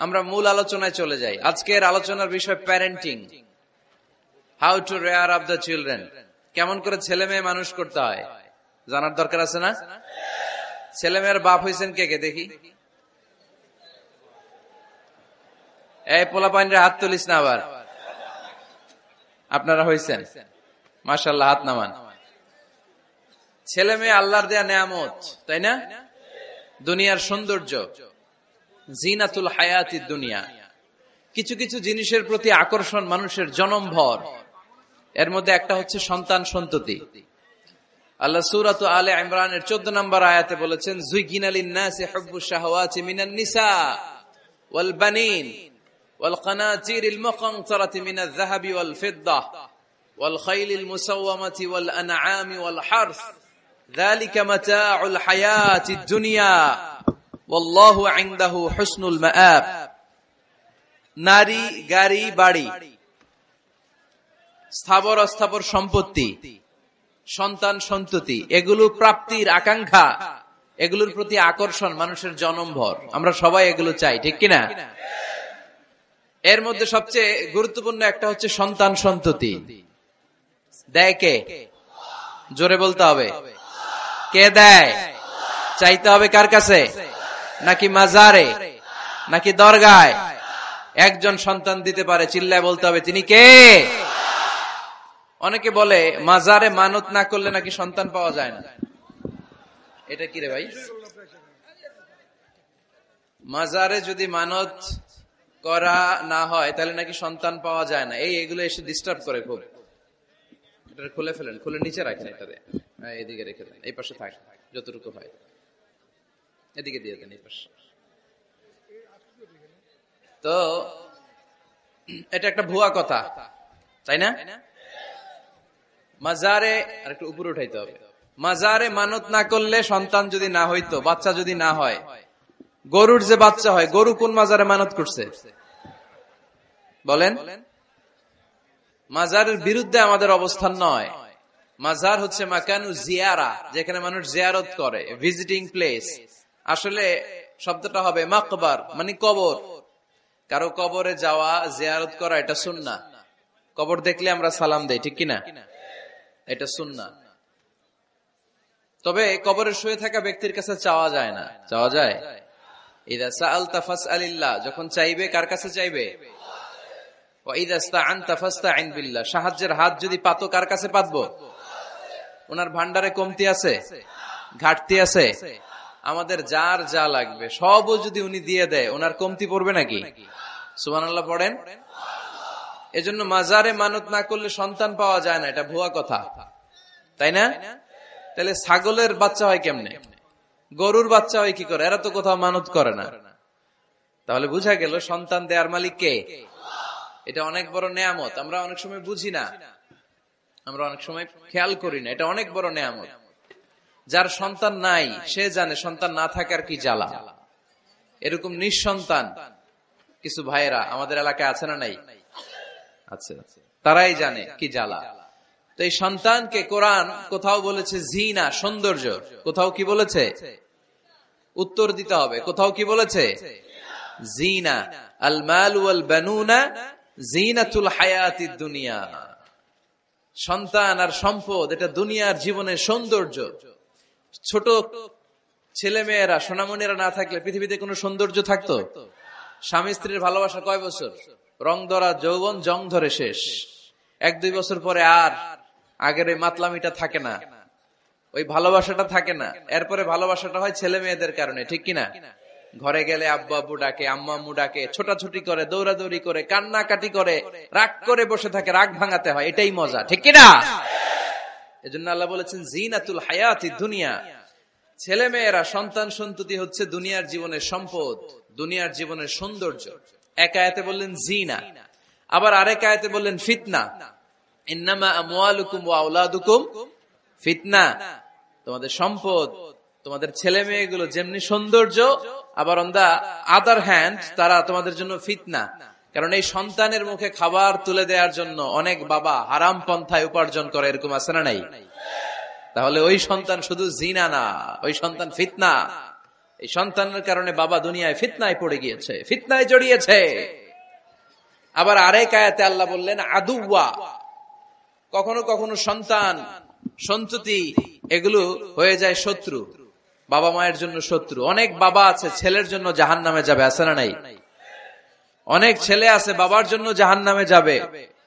আমরা মূল আলোচনায় চলে যাই। আজকের আলোচনার বিষয় parenting, how to rare up the children. কেমন করে ছেলে মেয়ে মানুষ করতে হয় জানার দরকার আছে না? ছেলে মেয়ের বাপ হয়েছেন কে কে দেখি? এই পোলাপাইনরে হাত তুলিস না আবার। আপনারা হয়েছেন? মাশাআল্লাহ, হাত নামান। ছেলে মেয়ে আল্লাহর দেয়া নেয়ামত, তাই না? দুনিয়ার সৌন্দর্য, জিনাতুল হায়াতিদ দুনিয়া। কিছু কিছু জিনিসের প্রতি আকর্ষণ মানুষের জনমভর। এর মধ্যে একটা হচ্ছে সন্তান সন্ততি। আল্লাহ সূরা আলে ইমরানের 14 নম্বর আয়াতে বলেছেন, যুয়িনা লিন-নাসি হুব্বুশ শাহাওয়াতি মিনান নিসা ওয়াল বানিন ওয়াল কানাতিরিল মুকানতারাতি মিনাজ যাহাবি ওয়াল ফিদ্দাহ ওয়াল খাইলিল মুসাওয়ামাতি ওয়াল আনআমি ওয়াল হারস যালিকা মাতাউল হায়াতিদ দুনিয়া ওয়াল্লাহু ইনদাহু হুসনুল মাআব। নারী, গাড়ি, বাড়ি, স্থাবর অস্থাবর সম্পত্তি, সন্তান সন্ততি, এগুলো প্রাপ্তির আকাঙ্ক্ষা, এগুলোর প্রতি আকর্ষণ মানুষের জনমভর। আমরা সবাই এগুলো চাই, ঠিক কিনা? এর মধ্যে সবচেয়ে গুরুত্বপূর্ণ একটা হচ্ছে সন্তান সন্ততি। দেয় কে? জোরে বলতে হবে, কে দেয়? চাইতে হবে কার কাছে? নাকি মাজারে, নাকি দরগায়? একজন সন্তান দিতে পারে, চিল্লায় বলতে হবে তিনি কে? অনেকে বলে মাজারে মানত না করলে নাকি সন্তান পাওয়া যায় না। এটা কি রে ভাই? মাজারে যদি মানত করা না হয় তাহলে নাকি সন্তান পাওয়া যায় না। এগুলো এসে ডিস্টার্ব করে খুব। এটা খুলে ফেলেন, খুলে নিচে রাখেন, এটাতে এদিকে রেখে দেন, এই পাশে থাক যতটুকু হয়, এদিকে দিয়ে দেন, এই পাশে। তো এটা একটা ভুয়া কথা, তাই না? মাজারে আর একটু উপরে উঠাইতে হবে। মাজারে মানত না করলে সন্তান যদি না হইতো, বাচ্চা যদি না হয়, গরুর যে বাচ্চা হয়, গরু কোন মাজারে মানত করছে বলেন? মাজারের বিরুদ্ধে আমাদের অবস্থান নয়। মাজার হচ্ছে মাকানু জিয়ারা, যেখানে মানুষ জিয়ারত করে, ভিজিটিং প্লেস। আসলে শব্দটা হবে মাকবার, মানে কবর। কারো কবরে যাওয়া, জিয়ারত করা, এটা সুন্নাহ। কবর দেখলে আমরা সালাম দেই, ঠিক কিনা? এটা সুন্নাহ। তবে কবরে শুয়ে থাকা ব্যক্তির কাছে চাওয়া যায় না। চাওয়া যায়? ইযা সাআলতা ফাসআলিল্লাহ, যখন চাইবে কার কাছে চাইবে? ওয়া ইযা ইসতাআনতা ফাসতাইন বিল্লাহ, সাহায্যের হাত যদি পাতো কার কাছে পাতবো? ওনার ভান্ডারে কমতি আছে, ঘাটতি আছে? আমাদের যার যা লাগবে সবও যদি উনি দিয়ে দেয়, ওনার কমতি পড়বে নাকি? সুবহানাল্লাহ পড়েন। এজন্য মাজারে মানত না করলে সন্তান পাওয়া যায় না, এটা ভুয়া কথা, তাই না? তাহলে ছাগলের বাচ্চা হয় কেমনে? গরুর বাচ্চা হয় কি করে? এরা তো কোথাও মানত করে না। তাহলে বুঝা গেল সন্তান দেয়ার মালিক কে? এটা অনেক বড় নেয়ামত। আমরা অনেক সময় বুঝি না, আমরা অনেক সময় খেয়াল করি না। এটা অনেক বড় নেয়ামত। যার সন্তান নাই সে জানে সন্তান না থাকার কি জ্বালা। এরকম নিঃসন্তান কিছু ভাইয়েরা আমাদের এলাকায় আছে না নাই? আছে। তারাই জানে কি জ্বালা। তো এই সন্তানকে কোরআন কোথাও বলেছে জিনা, সৌন্দর্য, কোথাও কি বলেছে? উত্তর দিতে হবে। কোথাও কি বলেছে? জিনা। আল মাল ওয়াল বানুনা জিনাতুল হায়াতিদ দুনিয়া। সন্তান আর সম্পদ এটা দুনিয়ার জীবনের সৌন্দর্য। ছোট ছেলে মেয়েরা, সোনামণিরা না থাকলে পৃথিবীতে কোনো সৌন্দর্য থাকতো? স্বামী স্ত্রীর ভালোবাসা কয় বছর? রং ধরা যৌবন, জং ধরে শেষ। 1-2 বছর পরে আর আগের ওই মাতলামিটা থাকে না, ওই ভালোবাসাটা থাকে না। এরপরে ভালোবাসাটা হয় ছেলে মেয়েদের কারণে, ঠিক কিনা? ঘরে গেলে আব্বু আব্বু ডাকে, আম্মা আম্মু ডাকে, ছোটাছুটি করে, দৌড়াদৌড়ি করে, কান্নাকাটি করে, রাগ করে বসে থাকে, রাগ ভাঙাতে হয়। এটাই মজা, ঠিক কিনা? এজন্য আল্লাহ বলেছেন জিনাতুল হায়াতিদ দুনিয়া। ছেলে মেয়েরা, সন্তান সন্ততি হচ্ছে দুনিয়ার জীবনের সম্পদ, দুনিয়ার জীবনের সৌন্দর্য। এক আয়াতে বললেন জিনা, আবার আরেক আয়াতে বললেন ফিতনা। ইন্নামা আমওয়ালুকুম ওয়া আওলাদুকুম ফিতনা। তোমাদের সম্পদ, তোমাদের ছেলে মেয়েগুলো যেমনি সৌন্দর্য, আবার অন দা আদার হ্যান্ড তারা তোমাদের জন্য ফিতনা। কারণ এই সন্তানের মুখে খাবার তুলে দেওয়ার জন্য অনেক বাবা হারাম পন্থায় উপার্জন করে, এরকম আছে না নাই? তাহলে ওই সন্তান শুধু জিনা না, ওই সন্তান ফিতনা। এই সন্তানের কারণে বাবা দুনিয়ায় ফিতনায় পড়ে গিয়েছে, ফিতনায় জড়িয়েছে। আবার আরেক আয়াতে আল্লাহ বললেন আদুওয়া, কখনো কখনো সন্তান সন্ততি এগুলো হয়ে যায় শত্রু, বাবা মায়ের জন্য শত্রু। অনেক বাবা আছে ছেলের জন্য জাহান্নামে যাবে, আছে না নাই? অনেক ছেলে আছে বাবার জন্য জাহান্নামে যাবে।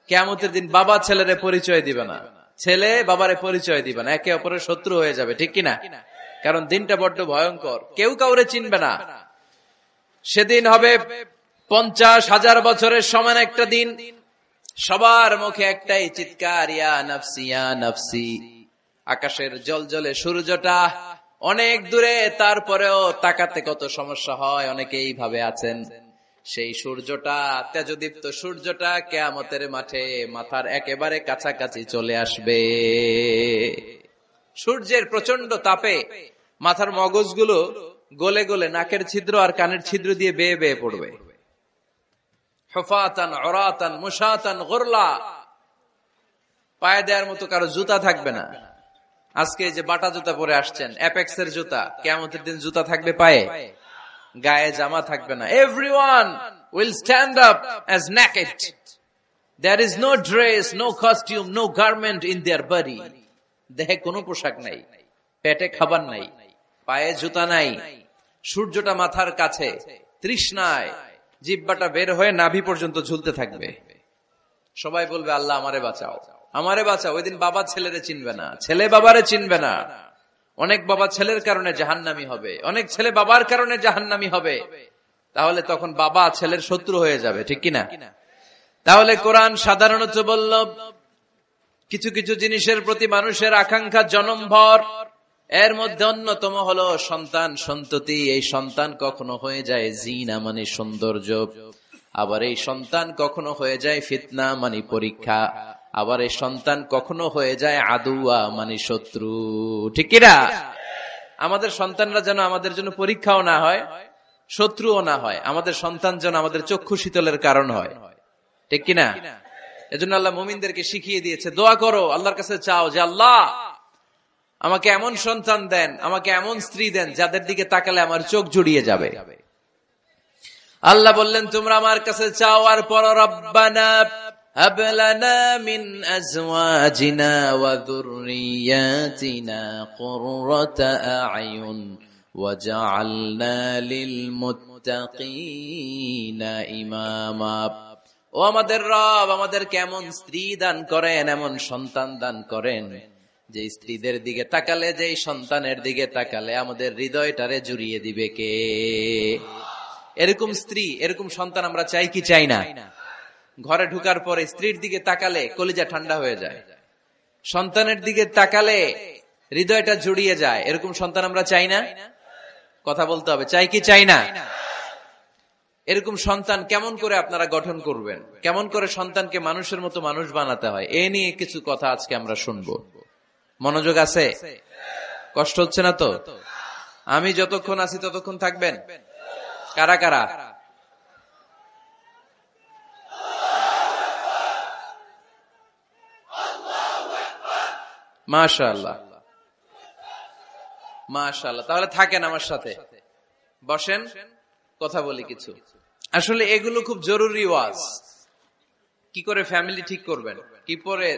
কিয়ামতের দিন বাবা ছেলেরে পরিচয় দিবে না, ছেলে বাবারে পরিচয় দিবে না, একে অপরের শত্রু হয়ে যাবে, ঠিক কিনা? কারণ দিনটা বড্ড ভয়ঙ্কর, কেউ কাউরে চিনবে না। সেদিন হবে 50,000 বছরের সমান একটা দিন, সবার মুখে একটাই চিৎকার, ইয়া নাফসি ইয়া নাফসি। আকাশের জলজলে সূর্যটা অনেক দূরে, তারপরেও তাকাতে কত সমস্যা হয়, অনেকে এইভাবে আছেন। সেই সূর্যটা, তেজদীপ্ত সূর্যটা কিয়ামতের মাঠে মাথার একেবারে কাছাকাছি চলে আসবে। সূর্যের প্রচন্ড তাপে মাথার মগজগুলো গলে গলে নাকের ছিদ্র আর কানের ছিদ্র দিয়ে বেয়ে বেয়ে পড়বে। হুফাতান উরাতান মুশাতান গুরলা, পায়ে দেওয়ার মতো কারো জুতা থাকবে না। আজকে যে বাটা জুতা পরে আসছেন, অ্যাপেক্সের জুতা, কিয়ামতের দিন জুতা থাকবে পায়ে, গায়ে জামা থাকবে না। Everyone will stand up as naked. There is no dress, no costume, no garment in their body. দেহে কোনো পোশাক নাই, পেটে খাবার নাই, পায়ে জুতা নাই, সূর্যটা মাথার কাছে, তৃষ্ণায় জিহ্বাটা বের হয়ে নাভি পর্যন্ত ঝুলতে থাকবে। সবাই বলবে আল্লাহ আমারে বাঁচাও, আমারে বাঁচাও। ওই দিন বাবা ছেলেরে চিনবে না, ছেলে বাবারে চিনবে না। অনেক বাবা ছেলের কারণে জাহান্নামী হবে, অনেক ছেলে বাবার কারণে জাহান্নামী হবে। তাহলে তখন বাবা ছেলের শত্রু হয়ে যাবে, ঠিক কিনা? তাহলে কোরআন সাধারণত বলল কিছু কিছু জিনিসের প্রতি মানুষের আকাঙ্ক্ষা জনমভর, এর মধ্যে অন্যতম হলো সন্তান সন্ততি। এই সন্তান কখনো হয়ে যায় জিনা মানে সৌন্দর্য, আবার এই সন্তান কখনো হয়ে যায় ফিতনা মানে পরীক্ষা, আবার এই সন্তান কখনো হয়ে যায় আদুয়া মানে শত্রু, ঠিক কিনা? আমাদের সন্তানরা যেন আমাদের জন্য পরীক্ষাও না হয়, শত্রুও না হয়। আমাদের সন্তান যেন আমাদের চক্ষু শীতলের কারণ হয়, ঠিক কিনা? এজন্য আল্লাহ মুমিনদেরকে শিখিয়ে দিয়েছে, দোয়া করো, আল্লাহর কাছে চাও যে আল্লাহ আমাকে এমন সন্তান দেন, আমাকে এমন স্ত্রী দেন যাদের দিকে তাকালে আমার চোখ জুড়িয়ে যাবে। আল্লাহ বললেন তোমরা আমার কাছে চাও আর পড়ো, রব্বানা হাব লানা মিন আজওয়াজিনা ওয়া যুররিয়াতিনা কুররাতা আ'য়ুন ওয়াজআলনা লিল মুত্তাকিনা ইমামা। ও আমাদের রব, আমাদেরকে এমন স্ত্রী দান করেন, এমন সন্তান দান করেন যে স্ত্রীদের দিকে তাকালে, যে সন্তানের দিকে তাকালে আমাদের হৃদয়টারে জুড়িয়ে দিবে কে? এরকম স্ত্রী, এরকম সন্তান আমরা চাই কি চাই না? ঘরে ঢুকার পরে স্ত্রীর দিকে তাকালে কলিজা ঠান্ডা হয়ে যায়, সন্তানের দিকে তাকালে হৃদয়টা জুড়িয়ে যায়। এরকম সন্তান আমরা চাই না? কথা বলতে হবে, চাই কি চাই না? এরকম সন্তান কেমন করে আপনারা গঠন করবেন, কেমন করে সন্তানকে মানুষের মতো মানুষ বানাতে হয়, এ নিয়ে কিছু কথা আজকে আমরা শুনবো। মনোযোগ আছে? কষ্ট হচ্ছে না তো? আমি যতক্ষণ আছি ততক্ষণ থাকবেন? কারা কারা? মাশাআল্লাহ, মাশাআল্লাহ। তাহলে থাকেন আমার সাথে, বসেন, কথা বলি কিছু। আসলে এগুলো খুব জরুরি ওয়াজ। কি করে ফ্যামিলি ঠিক করবেন, কি করে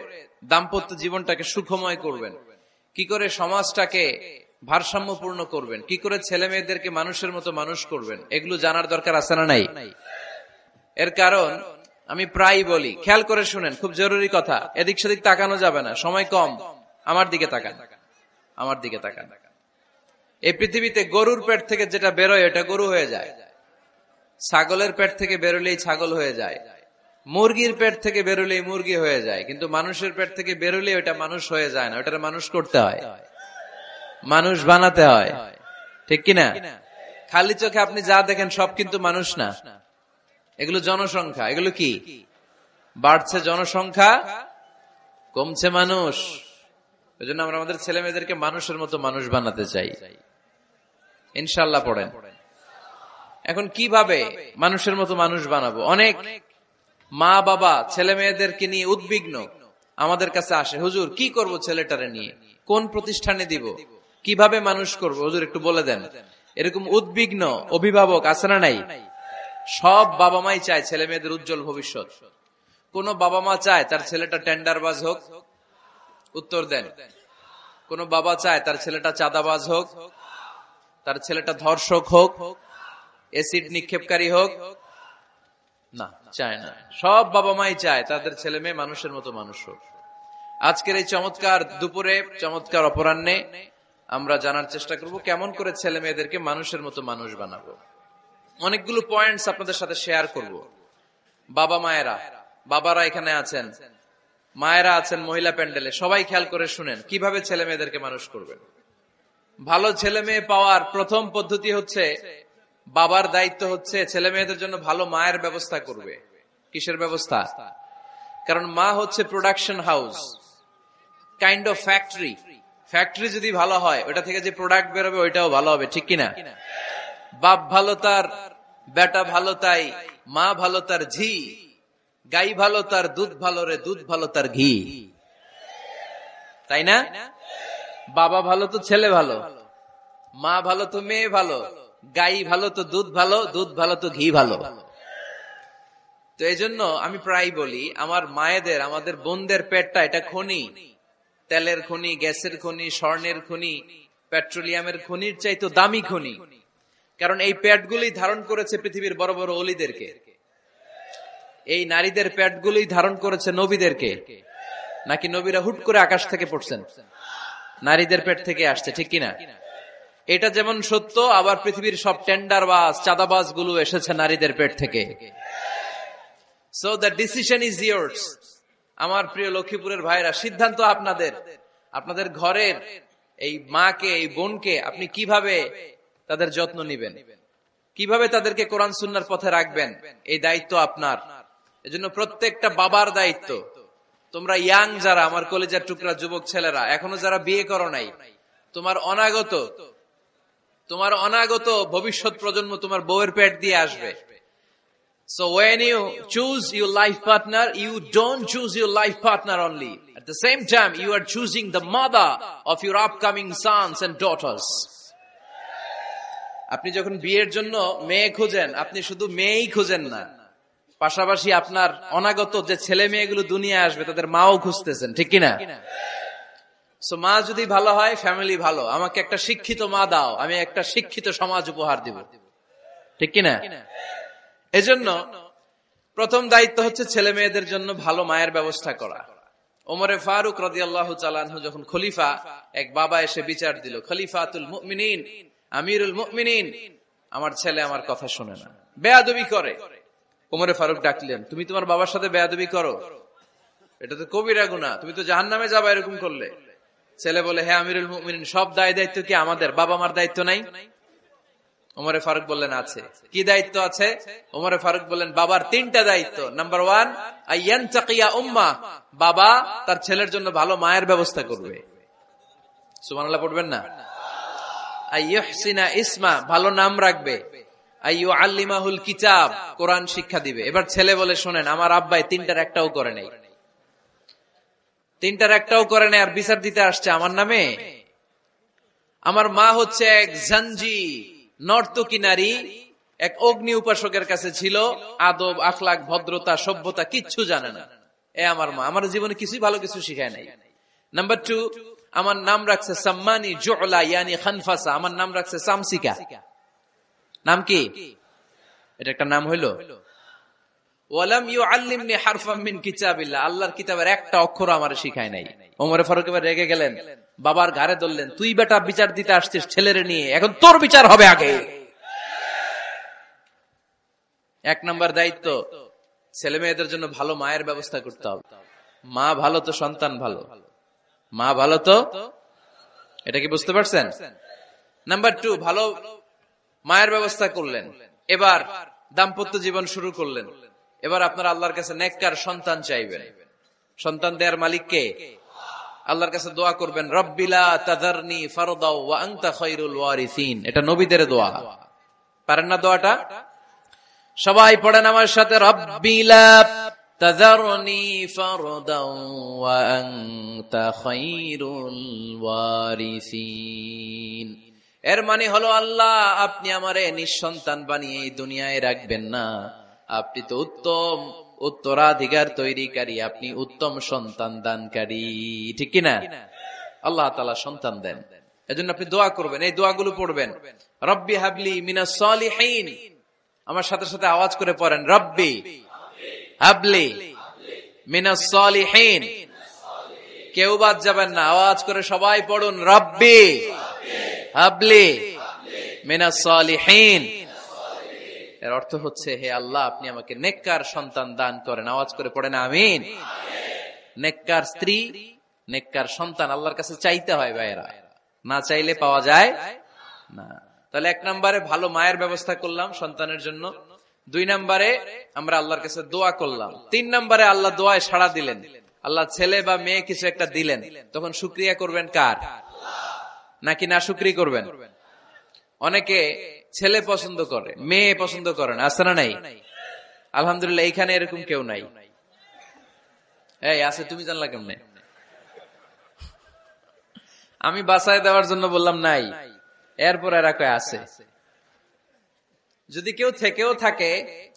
দাম্পত্য জীবনটাকে সুখময় করবেন, কি করে সমাজটাকে ভারসাম্যপূর্ণ করবেন, কি করে ছেলে মেয়েদেরকে মানুষের মতো মানুষ করবেন, এগুলো জানার দরকার আছে না নাই? এর কারণ আমি প্রায় বলি, খেয়াল করে শুনেন, খুব জরুরি কথা, এদিক সেদিক তাকানো যাবে না, সময় কম। আমার দিকে তাকান, আমার দিকে তাকান। এই পৃথিবীতে গরুর পেট থেকে যেটা বেরোয় এটা গরু হয়ে যায়, ছাগলের পেট থেকে বেরোলেই ছাগল হয়ে যায়, মুরগির পেট থেকে বেরোলেই মুরগি হয়ে যায়, কিন্তু মানুষের পেট থেকে বেরোলে ওটা মানুষ হয়ে যায় না, ওটা মানুষ করতে হয়, মানুষ বানাতে হয়, ঠিক কিনা? খালি চোখে আপনি যা দেখেন সব কিন্তু মানুষ না, এগুলো জনসংখ্যা। এগুলো কি? বাড়ছে জনসংখ্যা, কমছে মানুষ। এই জন্য আমরা আমাদের ছেলে মেয়েদেরকে মানুষের মতো মানুষ বানাতে চাই, ইনশাআল্লাহ। পড়েন। এখন কিভাবে মানুষের মতো মানুষ বানাবো? অনেক মা বাবা ছেলে মেয়েদেরকে নিয়ে উদ্বিগ্ন, আমাদের কাছে আসে, হুজুর কি করব ছেলেটারে নিয়ে, কোন প্রতিষ্ঠানে দিব, কিভাবে মানুষ করব, হুজুর একটু বলে দেন। এরকম উদ্বিগ্ন অভিভাবক আছে না নাই? সব বাবা মাই চায় ছেলে মেয়েদের উজ্জ্বল ভবিষ্যৎ। কোন বাবা মা চায় তার ছেলেটা টেন্ডারবাজ হোক? উত্তর দেন। কোন বাবা চায় তার ছেলেটা চাঁদাবাজ হোক, তার ছেলেটা ধর্ষক হোক, এসিড নিক্ষেপকারী হোক? না, চায় না। সব বাবা মাই চায় তাদের ছেলে মেয়ে মানুষের মতো মানুষ হোক। আজকের এই চমৎকার দুপুরে, চমৎকার অপরাহ্নে আমরা জানার চেষ্টা করব কেমন করে ছেলে মেয়েদেরকে মানুষের মতো মানুষ বানাবো। অনেকগুলো পয়েন্টস আপনাদের সাথে শেয়ার করব। বাবা মায়েরা, বাবারা এখানে আছেন, মায়েরা আছেন মহিলা প্যান্ডেলে, সবাই খেয়াল করে শুনেন কিভাবে ছেলে মেয়েদেরকে মানুষ করবেন। ভালো ছেলে মেয়ে পাওয়ার প্রথম পদ্ধতি হচ্ছে, বাবার দায়িত্ব হচ্ছে ছেলে মেয়েদের জন্য ভালো মায়ের ব্যবস্থা করবে। কিসের ব্যবস্থা? কারণ মা হচ্ছে production house, kind of factory. Factory যদি ভালো হয়, ওটা থেকে যে প্রোডাক্ট বেরোবে ওইটাও ভালো হবে, ঠিক কিনা? বাপ ভালো তার বেটা ভালো তাই, মা ভালো তার ঝি, গাই ভালো তার দুধ ভালো রে, দুধ ভালো তার ঘি, তাই না? বাবা ভালো তো ছেলে ভালো, মা ভালো তো মেয়ে ভালো, গাই ভালো তো দুধ ভালো, দুধ ভালো তো ঘি ভালো। তো এই জন্য আমি প্রায় বলি, আমার মায়েদের, আমাদের বোনদের পেটটা এটা খনি, তেলের খনি, গ্যাসের খনি, স্বর্ণের খনি, পেট্রোলিয়ামের খনির চাইতো দামি খনি। কারণ এই পেটগুলি ধারণ করেছে পৃথিবীর বড় বড় অলিদেরকে। এই নারীদের পেটগুলি ধারণ করেছে নবীদেরকে। নাকি নবীরা হুট করে আকাশ থেকে পড়ছেন? নারীদের পেট থেকে আসছে, ঠিক কিনা? এটা যেমন সত্য, আবার পৃথিবীর সব টেন্ডারবাজ, চাঁদাবাজ গুলো এসেছে নারীদের পেট থেকে। So the decision is years. আমার প্রিয় লক্ষ্মীপুরের ভাইরা, সিদ্ধান্ত আপনাদের। আপনাদের ঘরের এই মাকে, এই বোনকে আপনি কিভাবে তাদের যত্ন নিবেন, কিভাবে তাদেরকে কোরআন সুন্নাহর পথে রাখবেন, এই দায়িত্ব আপনার। এজন্য প্রত্যেকটা বাবার দায়িত্ব। তোমরা ইয়াং যারা, আমার কলেজের টুকরা যুবক ছেলেরা, এখনো যারা বিয়ে করো নাই, তোমার অনাগত ভবিষ্যৎ প্রজন্ম তোমার বউয়ের পেট দিয়ে আসবে। So when you choose your life partner, you don't choose your life partner only. At the same time, you are choosing the mother of your upcoming sons and daughters. আপনি যখন বিয়ের জন্য মেয়ে খুঁজেন, আপনি শুধু মেয়েই খুঁজেন না, পাশাপাশি আপনার অনাগত যে ছেলে মেয়েগুলো দুনিয়া আসবে তাদের মাও খুঁজতেছেন, ঠিক কিনা? সো মা যদি ভালো হয়, ফ্যামিলি ভালো। আমাকে একটা শিক্ষিত মা দাও, আমি একটা শিক্ষিত সমাজ উপহার দিব, ঠিক কিনা? এজন্য প্রথম দায়িত্ব হচ্ছে ছেলে মেয়েদের জন্য ভালো মায়ের ব্যবস্থা করা। ওমরে ফারুক রাদিয়াল্লাহু তাআলা আনহু যখন খলিফা, এক বাবা এসে বিচার দিল, খলিফাতুল মুমিনিন, আমিরুল মুমিনিন, আমার ছেলে আমার কথা শুনে না, বেয়াদবি করে। ওমরে ফারুক ডাকলেন, তুমি তোমার বাবার সাথে বেয়াদবি করো? এটা তো কবিরা গুনাহ, তুমি তো জাহান্নামে যাবা এরকম করলে। ছেলে বলে, হ্যাঁ আমিরুল মুমিনিন, সব দায়িত্ব কি আমাদের? বাবা মার দায়িত্ব নাই? ওমরে ফারুক বললেন, আছে। কি দায়িত্ব আছে? ওমরে ফারুক বললেন, বাবার 3টা দায়িত্ব। নাম্বার 1, আইয়ানতাকিয়া উম্মা, বাবা তার ছেলের জন্য ভালো মায়ের ব্যবস্থা করবে। সুবহানাল্লাহ পড়বেন না? আইয়ুহসিনা ইসমা, ভালো নাম রাখবে। আইয়ুআল্লিমাহুল কিতাব, কোরআন শিক্ষা দিবে। এবার ছেলে বলে, শোনেন, আমার আব্বাই 3টার একটাও করে নাই, 3টার একটাও করে নাই, আর বিচার দিতে আসছে আমার নামে। আমার মা হচ্ছে এক জাঞ্জি, নর্তকী নারী, এক অগ্নি উপাসকের কাছে ছিল, আদব, আখলাক, ভদ্রতা, সভ্যতা কিচ্ছু জানে না। আমার মা আমার জীবনে কিছুই ভালো কিছু শিখায় নাই। নাম্বার 2, আমার নাম রাখছে সাম্মানি জুলা, ইয়ানি খানফাসা, আমার নাম রাখছে সামসিকা। নাম কি? এটা একটা নাম হইলো? ওয়ালাম ইউআল্লিমনি হারফাম মিন কিতাবিল্লাহ, আল্লাহর কিতাবের একটা অক্ষর আমারে শিখায় নাই। ওমরে ফারুক এবার রেগে গেলেন, বাবার ঘাড়ে ধরলেন, তুই বেটা বিচার দিতে আসছিস ছেলেরে নিয়ে, এখন তোর বিচার হবে আগে। 1 নম্বর দায়িত্ব, ছেলে মেয়েদের জন্য ভালো মায়ের ব্যবস্থা করতে হবে। মা ভালো তো সন্তান ভালো, মা ভালো তো, এটা কি বুঝতে পারছেন? নাম্বার 2, ভালো মায়ের ব্যবস্থা করলেন। এবার দাম্পত্য জীবন শুরু করলেন। এবার আপনারা আল্লাহর কাছে নেককার সন্তান চাইবেন। সন্তান দেয়ার মালিক কে? আল্লাহর কাছে দোয়া করবেন, রব্বিলা তাযারনি ফারদাও ওয়া আনতা খায়রুল ওয়ারিসিন। এটা নবীদের দোয়া, পারেন না দোয়াটা? সবাই পড়েন আমার সাথে, রব্বিলা তাযারনি ফারদাও ওয়া আনতা খায়রুল ওয়ারিসিন। এর মানে হলো আল্লাহ আপনি আমারে নিঃসন্তান বানিয়ে এই দুনিয়ায় রাখবেন না, আপনি তো উত্তম উত্তরাধিকার তৈরিকারী, আপনি উত্তম সন্তান দানকারী, ঠিক কিনা? আল্লাহ তাআলা সন্তান দেন, এজন্য আপনি দোয়া করবেন, এই দোয়াগুলো পড়বেন। রব্বি হাবলি মিনাস সালিহিন, আমার সাথে সাথে আওয়াজ করে পড়েন, রব্বি হাবলি মিনাস সালিহিন। কেউ বাদ যাবেন না, আওয়াজ করে সবাই পড়ুন, রব্বি হাবলি মিনাস সালিহিন। এর অর্থ হচ্ছে, হে আল্লাহ আপনি আমাকে নেককার সন্তান দান করেন। আওয়াজ করে পড়েন আমিন। নেককার স্ত্রী, নেককার সন্তান আল্লাহর কাছে চাইতে হয় ভাইয়েরা, না চাইলে পাওয়া যায় না। তাহলে 1 নম্বরে ভালো মায়ের ব্যবস্থা করলাম সন্তানের জন্য, 2 নম্বরে আমরা আল্লাহর কাছে দোয়া করলাম, 3 নম্বরে আল্লাহ দোয়ায় সাড়া দিলেন, আল্লাহ ছেলে বা মেয়ে কিছু একটা দিলেন, তখন শুকরিয়া করবেন কার? নাকি না শুকরি করবেন? অনেকে ছেলে পছন্দ করে, মেয়ে পছন্দ করে না, আছে না নাই? আলহামদুলিল্লাহ এইখানে এরকম কেউ নাই। এই আছে, তুমি জানলা কেমনে? আমি বাঁচায় দেওয়ার জন্য বললাম নাই, এরপর এরা কয় আছে। যদি কেউ থেকেও থাকে,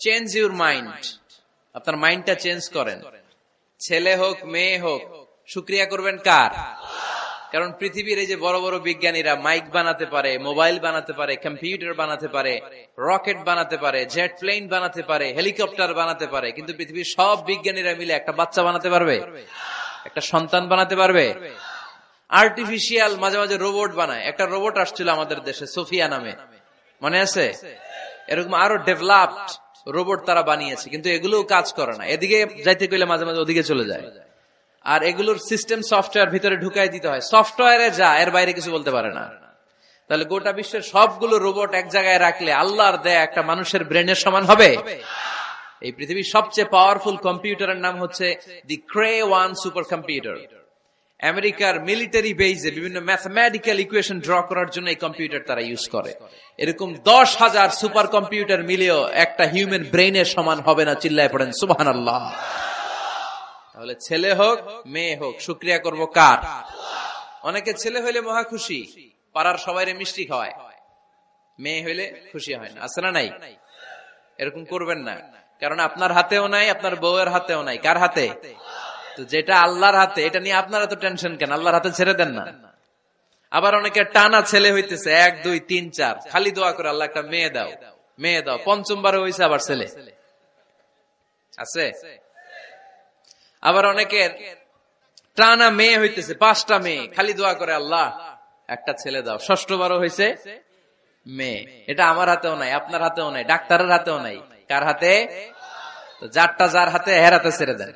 চেঞ্জ ইউর মাইন্ড, আপনার মাইন্ডটা চেঞ্জ করেন। ছেলে হোক মেয়ে হোক, শুকরিয়া করবেন কার? কারণ পৃথিবীর এই যে বড় বড় বিজ্ঞানীরা মাইক বানাতে পারে, মোবাইল বানাতে পারে, কম্পিউটার বানাতে পারে, রকেট বানাতে পারে, জেট প্লেন বানাতে পারে, হেলিকপ্টার বানাতে পারে, কিন্তু পৃথিবীর সব বিজ্ঞানীরা মিলে একটা বাচ্চা বানাতে পারবে? একটা সন্তান বানাতে পারবে? আর্টিফিশিয়াল মাঝে মাঝে রোবট বানায়। একটা রোবট আসছিল আমাদের দেশে, সোফিয়া নামে, মনে আছে? এরকম আরো ডেভেলপড রোবট তারা বানিয়েছে, কিন্তু এগুলো কাজ করে না। এদিকে যাইতে গেলে মাঝে মাঝে ওদিকে চলে যায়। আর এগুলোর সিস্টেম সফটওয়্যার ভিতরে ঢুকাই দিতে হয়, সফটওয়্যারে যা, এর বাইরে কিছু বলতে পারে না। তাহলে গোটা বিশ্বের সবগুলো রোবট এক জায়গায় রাখলে আল্লাহর দেয়া একটা মানুষের ব্রেনের সমান হবে? এই পৃথিবীর সবচেয়ে পাওয়ারফুল কম্পিউটারের নাম হচ্ছে দি ক্রে 1 সুপার কম্পিউটার। আমেরিকার মিলিটারি বেজে বিভিন্ন ম্যাথমেটিক্যাল ইকুয়েশন ড্র করার জন্য এই কম্পিউটার তারা ইউজ করে। এরকম 10,000 সুপার কম্পিউটার মিলেও একটা হিউম্যান ব্রেইনের সমান হবে না। চিল্লায় পড়েন সুবহানাল্লাহ। তাহলে ছেলে হোক মেয়ে হোক, শুকরিয়া করব কার? অনেকে ছেলে হইলে মহা খুশি, পাড়ার সবাইরে মিষ্টি খাওয়ায়, মেয়ে হইলে খুশি হয় না, আছে না নাই? এরকম করবেন না, কারণ আপনার হাতেও নাই, আপনার বউয়ের হাতেও নাই। কার হাতে? তো যেটা আল্লাহর হাতে, এটা নিয়ে আপনারা তো টেনশন কেন? আল্লাহর হাতে ছেড়ে দেন না। আবার অনেকে টানা ছেলে হইতেছে 1, 2, 3, 4, খালি দোয়া করে আল্লাহ একটা মেয়ে দাও, মেয়ে দাও। 5ম হয়েছে আবার ছেলে আছে। আবার অনেকের টানা মেয়ে হইতেছে, 5টা মেয়ে, খালি দোয়া করে আল্লাহ একটা ছেলে দাও। 6বার হয়েছে মেয়ে। এটা আমার হাতেও নাই, আপনার হাতেও নাই, ডাক্তারের হাতেও নাই। কার হাতে? তো যারটা যার হাতে, হের হাতে ছেড়ে দেন।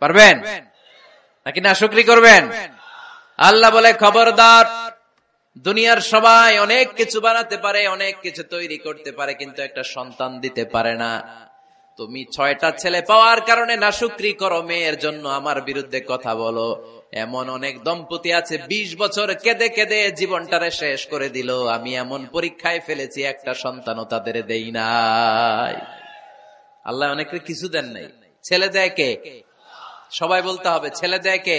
পারবেন নাকি না শুকরি করবেন? আল্লাহ বলে খবরদার, দুনিয়ার সবাই অনেক কিছু বানাতে পারে, অনেক কিছু তৈরি করতে পারে, কিন্তু একটা সন্তান দিতে পারে না। তুমি 6টা ছেলে পাওয়ার কারণে না শুকরি করো, মেয়ের জন্য আমার বিরুদ্ধে কথা বলো। এমন অনেক দম্পতি আছে 20 বছর কেঁদে কেঁদে জীবনটারে শেষ করে দিল। আমি এমন পরীক্ষায় ফেলেছি, একটা সন্তানও তাদের দেই নাই। আল্লাহ অনেকে কিছু দেন নাই। ছেলে দেয় কে? সবাই বলতে হবে, ছেলে দেয় কে?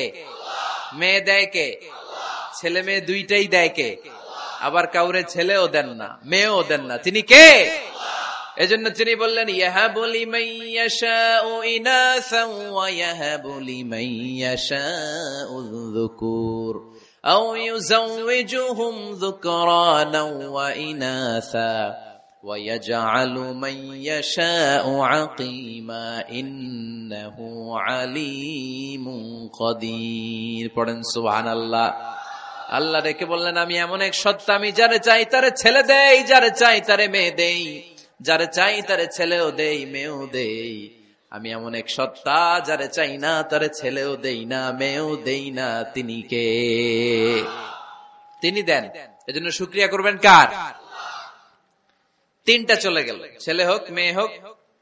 মেয়ে দেয় কে? ছেলে মেয়ে দুইটাই দেয় কে? আবার কাউরে ছেলেও দেন না, মেয়েও দেন না, তিনি কে? এজন্য তিনি বললেন, ইয়াহাবু লিমান ইয়াশাউ ইনাসান ওয়া ইয়াহাবু লিমান ইয়াশাউ যুকুর আও ইউযাওয়িজুহুম যুকরানান ওয়া ইনাসা ওয়া ইয়াজআলু মান ইয়াশাউ আকিমা ইন্নাহু আলীমুন কাদির। পড়েন সুবহানাল্লাহ। আল্লাহ রেখে বললেন, আমি এমন এক সত্তা, আমি যারে চাই তারে ছেলে দেই, যারে চাই তারে মেয়ে দেই, যারে চাই তারে ছেলেও দেই, মেয়েও দেই। আমি এমন এক সত্তা, যারে চাই না তারে ছেলেও দেই না, মেয়েও দেই না। তিনি কে? তিনি দেন। এজন্য শুকরিয়া করবেন কার? 3টা চলে গেল, ছেলে হোক মেয়ে হোক,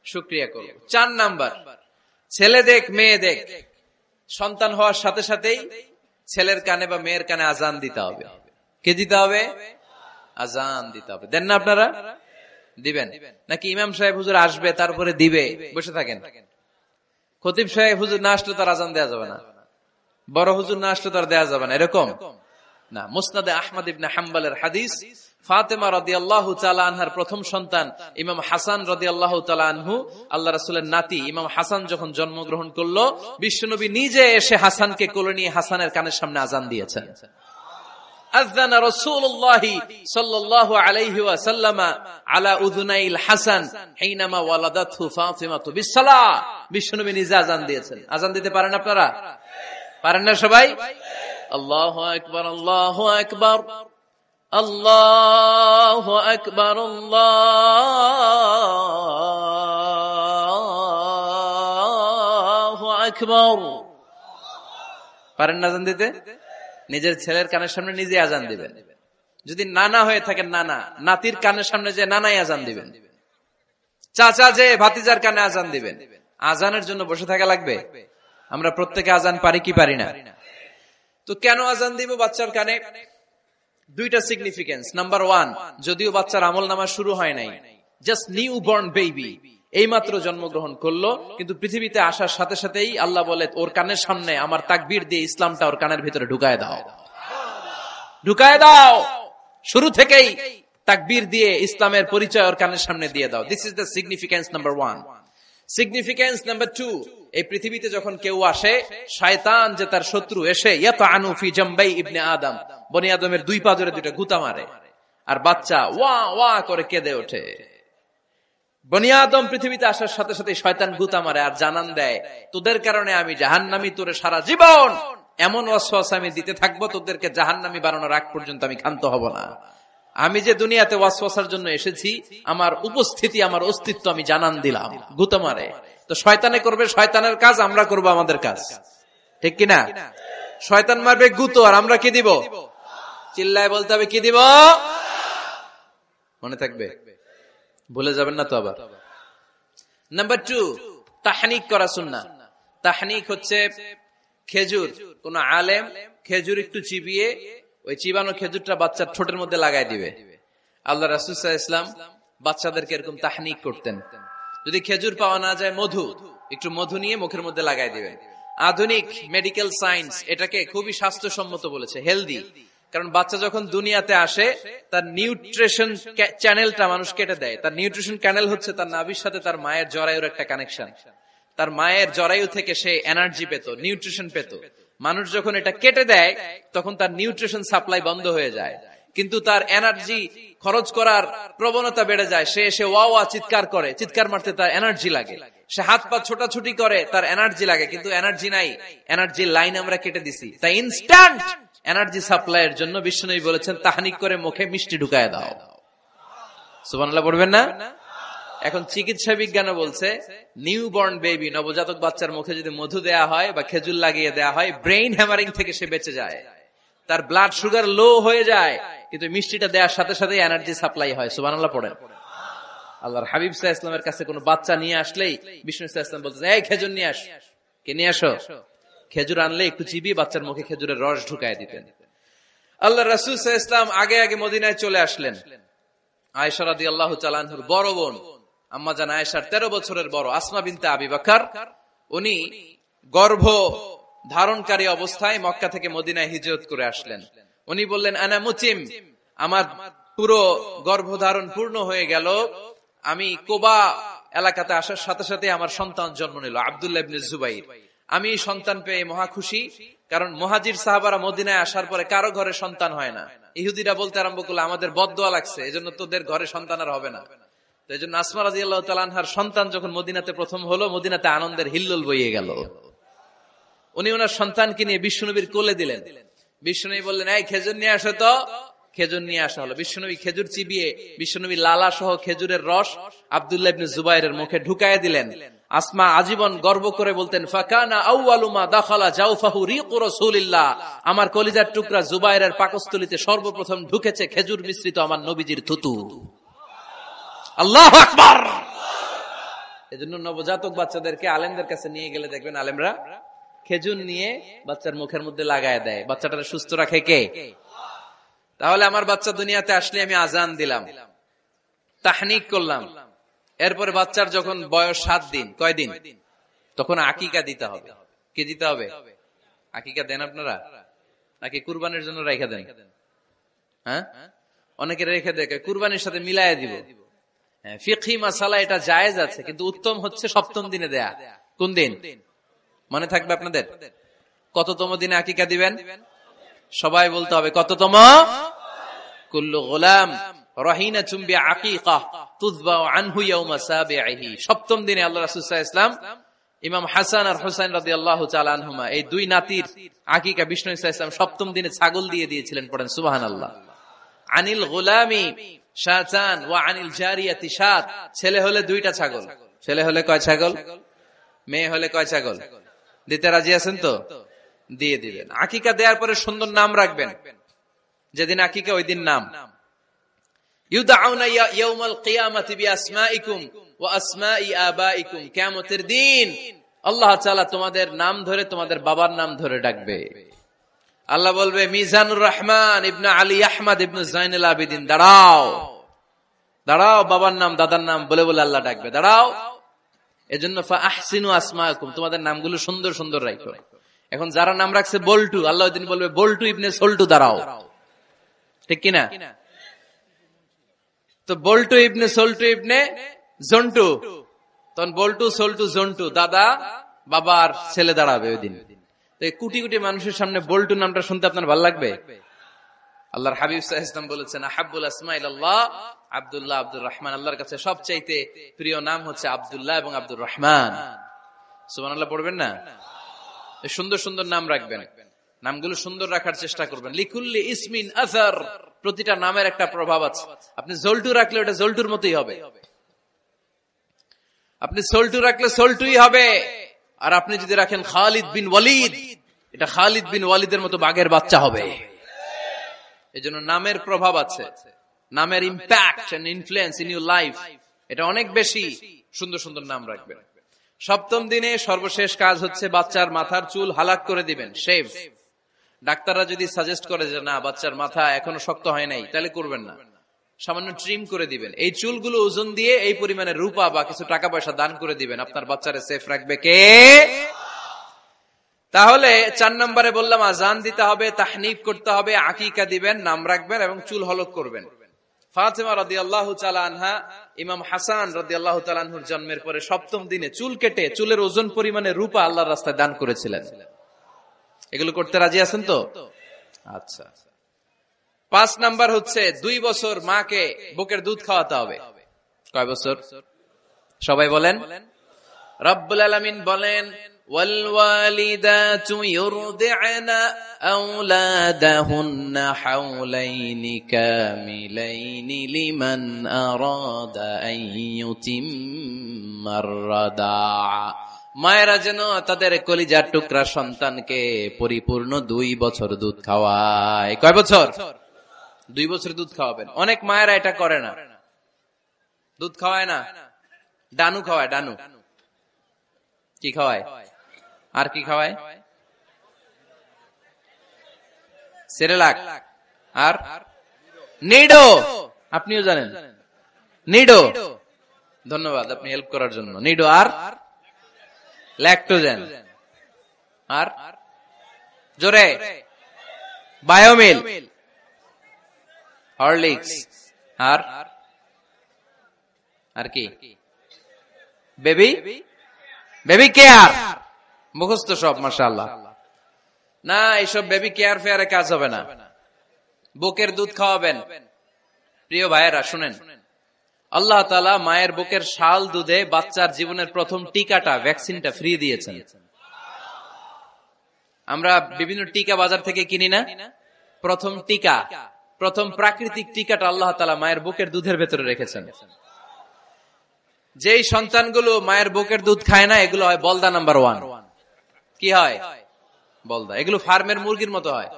শুকরিয়া করব। 4 নাম্বার, ছেলে দেখ মেয়ে দেখ, সন্তান হওয়ার সাথে সাথেই ছেলের কানে বা মেয়ের কানে আজান দিতে হবে। কে দিতে হবে? আজান দিতে হবে। দেন না আপনারা? দিবেন নাকি ইমাম সাহেব হুজুর আসবে তারপরে দিবে, বসে থাকেন? খতিব সাহেব হুজুর না আসলে তার আজান দেওয়া যাবে না, বড় হুজুর না আসলে তার দেওয়া যাবে না, এরকম? না, মুসনাদে আহমদ ইবনে হাম্বলের হাদিস, ফাতেমা রাদিয়াল্লাহু তাআলা আনহার প্রথম সন্তান ইমাম হাসান রাদিয়াল্লাহু তাআলা আনহু, আল্লাহ রাসূলের নাতি ইমাম হাসান যখন জন্মগ্রহণ করলো, বিশ্বনবী নিজে এসে হাসানকে কোলে নিয়ে হাসানের কানের সামনে আযান দিয়েছেন। আযানা রাসূলুল্লাহ সাল্লাল্লাহু আলাইহি ওয়াসাল্লাম আলা উযুনাইল হাসান হিনামা ওয়ালাদাতহু ফাতিমাতু বিসসালাহ। বিশ্বনবী নিজে আযান দিয়েছেন। আযান দিতে পারেন আপনারা? পারেন না সবাই? আল্লাহু আকবার, আল্লাহু আকবার, আল্লাহু আকবার, আল্লাহু আকবার। পারেন না আযান দিতে? নিজের ছেলের কানের সামনে নিজে আযান দিবেন। যদি নানা হয়ে থাকেন, নানা নাতির কানের সামনে যে নানাই আযান দিবেন, চাচা যে ভাতিজার কানে আযান দিবেন। আযানের জন্য বসে থাকা লাগবে? আমরা প্রত্যেকে আযান পারি কি পারি না? তো কেন আযান দিব বাচ্চার কানে? দুইটা সিগনিফিকেন্স। নাম্বার ওয়ান, যদিও বাচ্চার আমলনামা শুরু হয় নাই, জাস্ট নিউ বর্ন বেবি, এইমাত্র জন্মগ্রহণ করলো, কিন্তু পৃথিবীতে আসার সাথে সাথেই আল্লাহ বলে ওর কানের সামনে আমার তাকবীর দিয়ে ইসলামটা ওর কানের ভিতরে ঢুকায় দাও, ঢুকায় দাও। শুরু থেকেই তাকবীর দিয়ে ইসলামের পরিচয় ওর কানের সামনে দিয়ে দাও। This is the significance number one. Significance number two, এই পৃথিবীতে যখন কেউ আসে, শয়তান যে তার শত্রু এসে ইয়াতানু ফি জামবাই ইবনে আদম, বনি আদমের দুই পা ধরে দুইটা গুতা মারে, আর বাচ্চা ওয়া ওয়া করে কেঁদে ওঠে। বনি আদম পৃথিবীতে আসার সাথে সাথে শয়তান গুতা মারে আর জানান দেয়, তোদের কারণে আমি জাহান্নামী, তোরে সারা জীবন এমন ওয়াসওয়াসা আমি দিতে থাকবো, তোদেরকে জাহান্নামী বানানোর আগ পর্যন্ত আমি ক্ষান্ত হব না। আমি যে দুনিয়াতে ওয়াসওয়াসার জন্য এসেছি, আমার উপস্থিতি, আমার অস্তিত্ব আমি জানান দিলাম। গুতা মারে। তো শয়তানে করবে শয়তানের কাজ, আমরা করব আমাদের কাজ, ঠিক কিনা? শয়তান মারবে গুতো, আর আমরা কি দিব? চিল্লায় বলতে হবে কি দিব? মনে থাকবে, ভুলে যাবেন না তো আবার। নাম্বার টু, তাহনিক করা সুন্নাহ। তাহনিক হচ্ছে খেজুর, কোন আলেম খেজুর একটু চিবিয়ে ওই চিবানো খেজুরটা বাচ্চার ঠোঁটের মধ্যে লাগাই দিবে। আল্লাহ রাসূল সাল্লাল্লাহু আলাইহি ওয়াসাল্লাম বাচ্চাদেরকে এরকম তাহনিক করতেন। যদি খেজুর পাওয়া না যায়, মধু, একটু মধু নিয়ে মুখের মধ্যে লাগাই দিবেন। আধুনিক মেডিকেল সায়েন্স এটাকে খুবই স্বাস্থ্যসম্মত বলেছে, হেলদি। কারণ বাচ্চা যখন দুনিয়াতে আসে, তার নিউট্রিশন চ্যানেলটা মানুষ কেটে দেয়। তার নিউট্রিশন চ্যানেল হচ্ছে তার নাভির সাথে তার মায়ের জরায়ুর একটা কানেকশন। তার মায়ের জরায়ু থেকে সে এনার্জি পেত, নিউট্রিশন পেত। মানুষ যখন এটা কেটে দেয়, তখন তার নিউট্রিশন সাপ্লাই বন্ধ হয়ে যায়, কিন্তু তার এনার্জি খরচ করার প্রবণতা বেড়ে যায়। সে এসে ওয়া ওয়া চিৎকার করে, চিৎকার মারতে তার এনার্জি লাগে। সে হাত পা ছোটাছুটি করে, তার এনার্জি লাগে, কিন্তু এনার্জি নাই, এনার্জি লাইন আমরা কেটে দিছি। তাই ইনস্ট্যান্ট এনার্জি সাপ্লাইয়ের জন্য বিশ্বনবী বলেছেন, তাহনিক করে মুখে মিষ্টি ঢুকায় দাও। সুবহানাল্লাহ পড়বেন না? এখন চিকিৎসা বিজ্ঞানও বলছে, নিউ বর্ন বেবি, নবজাতক বাচ্চার মুখে যদি মধু দেয়া হয় বা খেজুর লাগিয়ে দেয়া হয়, ব্রেইন হ্যামারিং থেকে সে বেঁচে যায়। তার ব্লাড সুগার লো হয়ে যায়, কিন্তু মিষ্টিটা দেওয়ার সাথে সাথে এনার্জি সাপ্লাই হয়। সুবহানাল্লাহ পড়েন। আল্লাহর হাবিব সাল্লাল্লাহু আলাইহি ওয়াসাল্লামের কাছে কোনো বাচ্চা নিয়ে আসলেই বিষ্ণু সাল্লাল্লাহু আলাইহি ওয়াসাল্লাম বলতেন, এই খেজুর নিয়ে আস। কে নিয়ে আসো? খেজুর আনলে একটু চিবিয়ে বাচ্চার মুখে খেজুরের রস ঢুকায় দিতেন। আল্লাহ রাসূল সাল্লাল্লাহু আলাইহি ওয়াসাল্লাম আগে আগে মদিনায় চলে আসলেন। আয়েশা রাদিয়াল্লাহু তাআলা আনহার বড় বোন, আম্মা জান আয়েশার 13 বছরের বড়, আসমা বিনতে আবি বকর, উনি গর্ভ ধারণকারী অবস্থায় মক্কা থেকে মদিনায় হিজরত করে আসলেন। উনি বললেন, আনা মুতিম, আমার পুরো গর্ভধারণ পূর্ণ হয়ে গেল, আমি কোবা এলাকাতে আসার সাথে সাথে আমার সন্তান জন্ম নিল, আব্দুল্লাহ ইবনে জুবাইর। আমি সন্তান পেয়ে মহা খুশি, কারণ মুহাজির সাহাবারা মদিনায় আসার পরে কারো ঘরে সন্তান হয় না। ইহুদিরা বলতে আরম্ভ করলো, আমাদের বদদোয়া লাগছে, এজন্য তোদের ঘরে সন্তান আর হবে না। তো এই জন্য আসমা রাদিয়াল্লাহু তাআলা আনহার সন্তান যখন মদিনাতে প্রথম হলো, মদিনাতে আনন্দের হিল্লোল বইয়ে গেল। উনি ওনার সন্তানকে নিয়ে বিশ্বনবীর কোলে দিলেন। বিশ্বনবী বললেন, এই খেজুর নিয়ে আসো তো। খেজুর নিয়ে আসা হলো। বিশ্বনবী খেজুর চিবিয়ে বিশ্বনবী লালা সহ খেজুরের রস আব্দুল্লাহ ইবনে জুবাইরের মুখে ঢুকায় দিলেন। আসমা আজীবন গর্ব করে বলতেন, ফাকানা আউয়ালু মা দাখালা জাওফাহু রিকু রাসূলিল্লাহ, আমার কলিজার টুকরা জুবাইরের পাকস্থলীতে সর্বপ্রথম ঢুকেছে খেজুর মিশ্রিত আমার নবীজির থুতু। আল্লাহু আকবার। এজন্য নবজাতক বাচ্চাদেরকে আলেমদের কাছে নিয়ে গেলে দেখবেন আলেমরা খেজুর নিয়ে বাচ্চার মুখের মধ্যে লাগায় দেয়। বাচ্চাটাকে সুস্থ রাখে কে? তাহলে আমার বাচ্চা দুনিয়াতে আসলে আমি আজান দিলাম, তাহনিক করলাম, এরপরে বাচ্চার যখন বয়স 7 দিন, কয়দিন, তখন আকিকা দিতে হবে। কি দিতে হবে? আকিকা দেন আপনারা? নাকি কুরবানির জন্য রেখে দেন? হ্যাঁ, অনেকে রেখে দেখে কুরবানির সাথে মিলাইয়া দিব। ফিকহি মাসালা এটা জায়েজ আছে, কিন্তু উত্তম হচ্ছে সপ্তম দিনে দেয়া। কোন দিন মনে থাকবে আপনাদের? কততম দিনে আকিকা দিবেন? সবাই বলতে হবে কততম? কুল্লু গোলাম রাহিনাতুম বিআকিকাহ তুযবাউ আনহু ইয়াওমা সাবিহি। সপ্তম দিনে আল্লাহ রাসূল সাল্লাল্লাহু আলাইহি ওয়াসাল্লাম ইমাম হাসান আর হুসাইন রাদিয়াল্লাহু তাআলা আনহুমা এই দুই নাতির আকিকা বিষ্ণু সাল্লাল্লাহু আলাইহি ওয়াসাল্লাম সপ্তম দিনে ছাগল দিয়ে দিয়েছিলেন। পড়েন সুবহানাল্লাহ। আনিল গোলামি শাতান ওয়া আনিল জারিয়াতি শাত। ছেলে হলে দুইটা ছাগল। ছেলে হলে কয় ছাগল? মেয়ে হলে কয় ছাগল? দিতে রাজি আছেন তো? দিয়ে দিবেন। আকিকা দেওয়ার পরে সুন্দর নাম রাখবেন। যেদিন আকিকা ওই দিন নাম। ইউদাউনা ইয়াউমাল কিয়ামাতি বিআসমাইকুম ওয়া আসমাই আবাইকুম। কিয়ামতের দিন আল্লাহ তাআলা তোমাদের নাম ধরে, তোমাদের বাবার নাম ধরে ডাকবে। আল্লাহ বলবে, মিজানুর রহমান ইবনে আলী আহমদ ইবনে জাইনুল আবিদিন, দাঁড়াও দাঁড়াও, বাবার নাম দাদার নাম বলে বলে আল্লাহ ডাকবে, দাঁড়াও। এজন্য ফাআহসিনু আসমাকুম, তোমাদের নামগুলো সুন্দর সুন্দর রাখো। এখন যারা নাম রাখছে বল্টু, আল্লাহ ওই দিন বলবে, বল্টু ইবনে সল্টু, দাঁড়াও। ঠিক কিনা? তো বল্টু ইবনে সল্টু ইবনে জন্টু, তখন বল্টু সল্টু জন্টু, দাদা বাবার ছেলে দাঁড়াবে ওই দিন। তো এই কোটি কোটি মানুষের সামনে বল্টু নামটা শুনতে আপনার ভালো লাগবে? আল্লাহর হাবিব সাল্লাল্লাহু আলাইহি ওয়াসাল্লাম বলেছেন, আহাব্বুল আসমা ইলাল্লাহ আব্দুল্লাহ আব্দুর রহমান। আল্লাহর কাছে সবচাইতে প্রিয় নাম হচ্ছে আব্দুল্লাহ এবং আব্দুর রহমান। সুবহানাল্লাহ পড়বেন না? সুন্দর সুন্দর নাম রাখবেন, নামগুলো সুন্দর রাখার চেষ্টা করবেন। লিকুল্লি ইসমিন আসার, প্রতিটা নামের একটা প্রভাব আছে। আপনি জল্টু রাখলে ওটা জল্টুর মতোই হবে, আপনি সল্টু রাখলে সল্টুই হবে। আর আপনি যদি রাখেন খালিদ বিন ওয়ালিদ, এটা খালিদ বিন ওয়ালিদের মতো বাঘের বাচ্চা হবে। এই জন্য নামের প্রভাব আছে, নামের impact and influence in your life এটা অনেক বেশি। সুন্দর সুন্দর নাম রাখবেন। সপ্তম দিনে সর্বশেষ কাজ হচ্ছে বাচ্চার মাথার চুল হালাক করে দিবেন, শেভ। ডাক্তাররা যদি সাজেস্ট করে যে না বাচ্চার মাথা এখনো শক্ত হয় নাই, তাহলে করবেন না, সামান্য ট্রিম করে দিবেন। এই চুলগুলো ওজন দিয়ে এই পরিমাণে রূপা বা কিছু টাকা পয়সা দান করে দিবেন। আপনার বাচ্চারে সেফ রাখবে কে? তাহলে 4 নম্বরে বললাম আজান দিতে হবে, তাহনিক করতে হবে, আকিকা দিবেন, নাম রাখবেন এবং চুল হলক করবেন। ফাতেমা রাদিয়াল্লাহু তাআলা আনহা ইমাম হাসান রাদিয়াল্লাহু তাআলা আনহুর জন্মের পরে সপ্তম দিনে চুল কেটে চুলের ওজন পরিমাণে রূপা আল্লাহর রাস্তায় দান করেছিলেন। এগুলো করতে রাজি আছেন তো? আচ্ছা। 5 নাম্বার হচ্ছে 2 বছর মাকে বুকের দুধ খাওয়াতে হবে। কয় বছর? সবাই বলেন। রব্বুল আলামিন বলেন, ওয়াল ওয়ালিদাতু ইউরদি'না আওলাদাহুন্না হাওলাইনি কামিলাইনি লিমান আরাদা আন ইউতিম্মার রাদা'a। মায়েরা যেন তাদের কলিজার টুকরা সন্তানকে পরিপূর্ণ 2 বছর দুধ খাওয়ায়। কয় বছর? 2 বছর দুধ খাওয়াবেন। অনেক মায়েরা এটা করে না, দুধ খাওয়ায় না, ডানু খাওয়ায়। ডানু কি খাওয়ায়? আর কি খাওয়ায়? সেরেলাক আর নিডো। আপনিও জানেন নিডো? ধন্যবাদ আপনি হেল্প করার জন্য। নিডো আর ল্যাকটোজেন আর জোরে বায়োমিল, হরলিক্স আর কি বেবি কেয়ার। মুখস্থ সব মাশাআল্লাহ। না, এইসব বেবি কেয়ার ফেয়ারে কাজ হবে না। বুকের দুধ খাওয়াবেন। প্রিয় ভাইয়েরা শুনেন, আল্লাহ তাআলা মায়ের বুকের শাল দুধে বাচ্চার জীবনের প্রথম টিকাটা, ভ্যাকসিনটা ফ্রি দিয়েছেন। আমরা বিভিন্ন টিকা বাজার থেকে কিনি না? প্রথম টিকা, প্রথম প্রাকৃতিক টিকাটা আল্লাহ তাআলা মায়ের বুকের দুধের ভেতরে রেখেছেন। যেই সন্তানগুলো মায়ের বুকের দুধ খায় না, এগুলো হয় বলদা নাম্বার 1। কি হয়? বলদা। এগুলো ফার্মের মুরগির মতো হয়।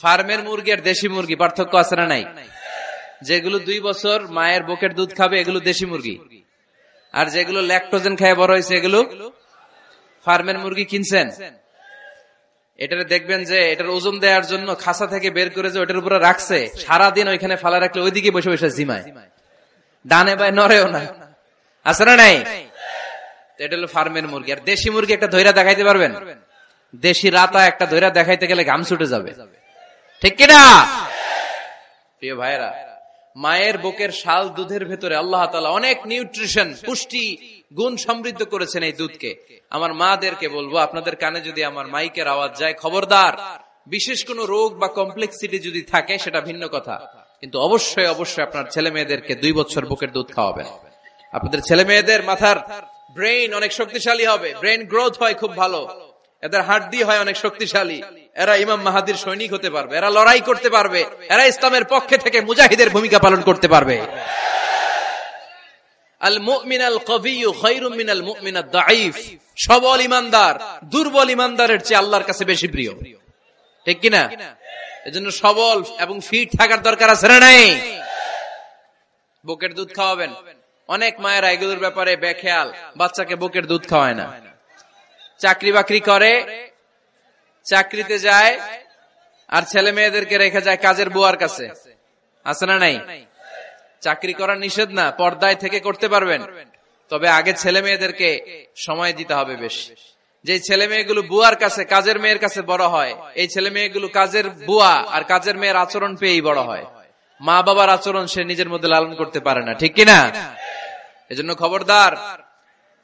ফার্মের মুরগি আর দেশি মুরগি পার্থক্য আছে না নাই? যেগুলো 2 বছর মায়ের বুকের দুধ খাবে এগুলো দেশি মুরগি, আর যেগুলো ল্যাকটোজেন খায় বড় হয়েছে এগুলো ফার্মের মুরগি। কিনছেন? এটারে দেখবেন যে এটার ওজন দেওয়ার জন্য খাসা থেকে বের করে যে ওটার উপরে রাখছে, সারাদিন ওইখানে ফালা রাখলে ওইদিকে বসে বসে জিমায়, ডানে বায় নড়েও না। আছে না নাই? এটা হলো ফার্মের মুরগি। আর দেশি মুরগি একটা ধইরা দেখাইতে পারবেন? দেশি রাতা একটা ধইরা দেখাইতে গেলে ঘাম ছুটে যাবে, ঠিক কিনা? প্রিয় ভাইরা, মায়ের বুকের শাল দুধের ভেতরে আল্লাহ তাআলা অনেক নিউট্রিশন, পুষ্টি গুণ সমৃদ্ধ করেছেন এই দুধকে। আমার মাদেরকে বলবো, আপনাদের কানে যদি আমার মাইকের আওয়াজ যায়, খবরদার, বিশেষ কোন রোগ বা কমপ্লেক্সিটি যদি থাকে সেটা ভিন্ন কথা, কিন্তু অবশ্যই অবশ্যই আপনার ছেলে মেয়েদেরকে 2 বছর বুকের দুধ খাওয়াবেন। আপনাদের ছেলে মেয়েদের মাথার ব্রেইন অনেক শক্তিশালী হবে, ব্রেইন গ্রোথ হয় খুব ভালো, এদের হাড্ডি হয় অনেক শক্তিশালী, এরা ইমাম মাহাদির সৈনিক হতে পারবে, এরা লড়াই করতে পারবে, এরা ইসলামের পক্ষে থেকে মুজাহিদের ভূমিকা পালন করতে পারবে। আল মুমিন আল কবিয়্যু খায়রুম মিনাল মুমিন আদ দাঈফ, সবল ইমানদার দুর্বল ইমানদারের চেয়ে আল্লাহর কাছে বেশি প্রিয়, ঠিক কিনা? এজন্য সবল এবং ফিট থাকার দরকার আছে না নাই? বুকের দুধ খাওয়াবেন। অনেক মায়েরা এগুলোর ব্যাপারে বেখেয়াল, বাচ্চাকে বুকের দুধ খাওয়ায় না। চাকরি বাকরি করে, চাকরিতে যায়, আর ছেলে মেয়েদেরকে রেখে যায় কাজের বুয়ার কাছে, আছে না নাই? চাকরি করা নিষেধ না, পর্দায় থেকে করতে পারবেন, তবে আগে ছেলে মেয়েদেরকে সময় দিতে হবে বেশি। যে ছেলে মেয়েগুলো বুয়ার কাছে, কাজের মেয়ের কাছে বড় হয়, এই ছেলে মেয়েগুলো কাজের বুয়া আর কাজের মেয়ের আচরণ পেয়েই বড় হয়। মা বাবার আচরণ সে নিজের মধ্যে লালন করতে পারে না, ঠিক কিনা? এজন্য খবরদার,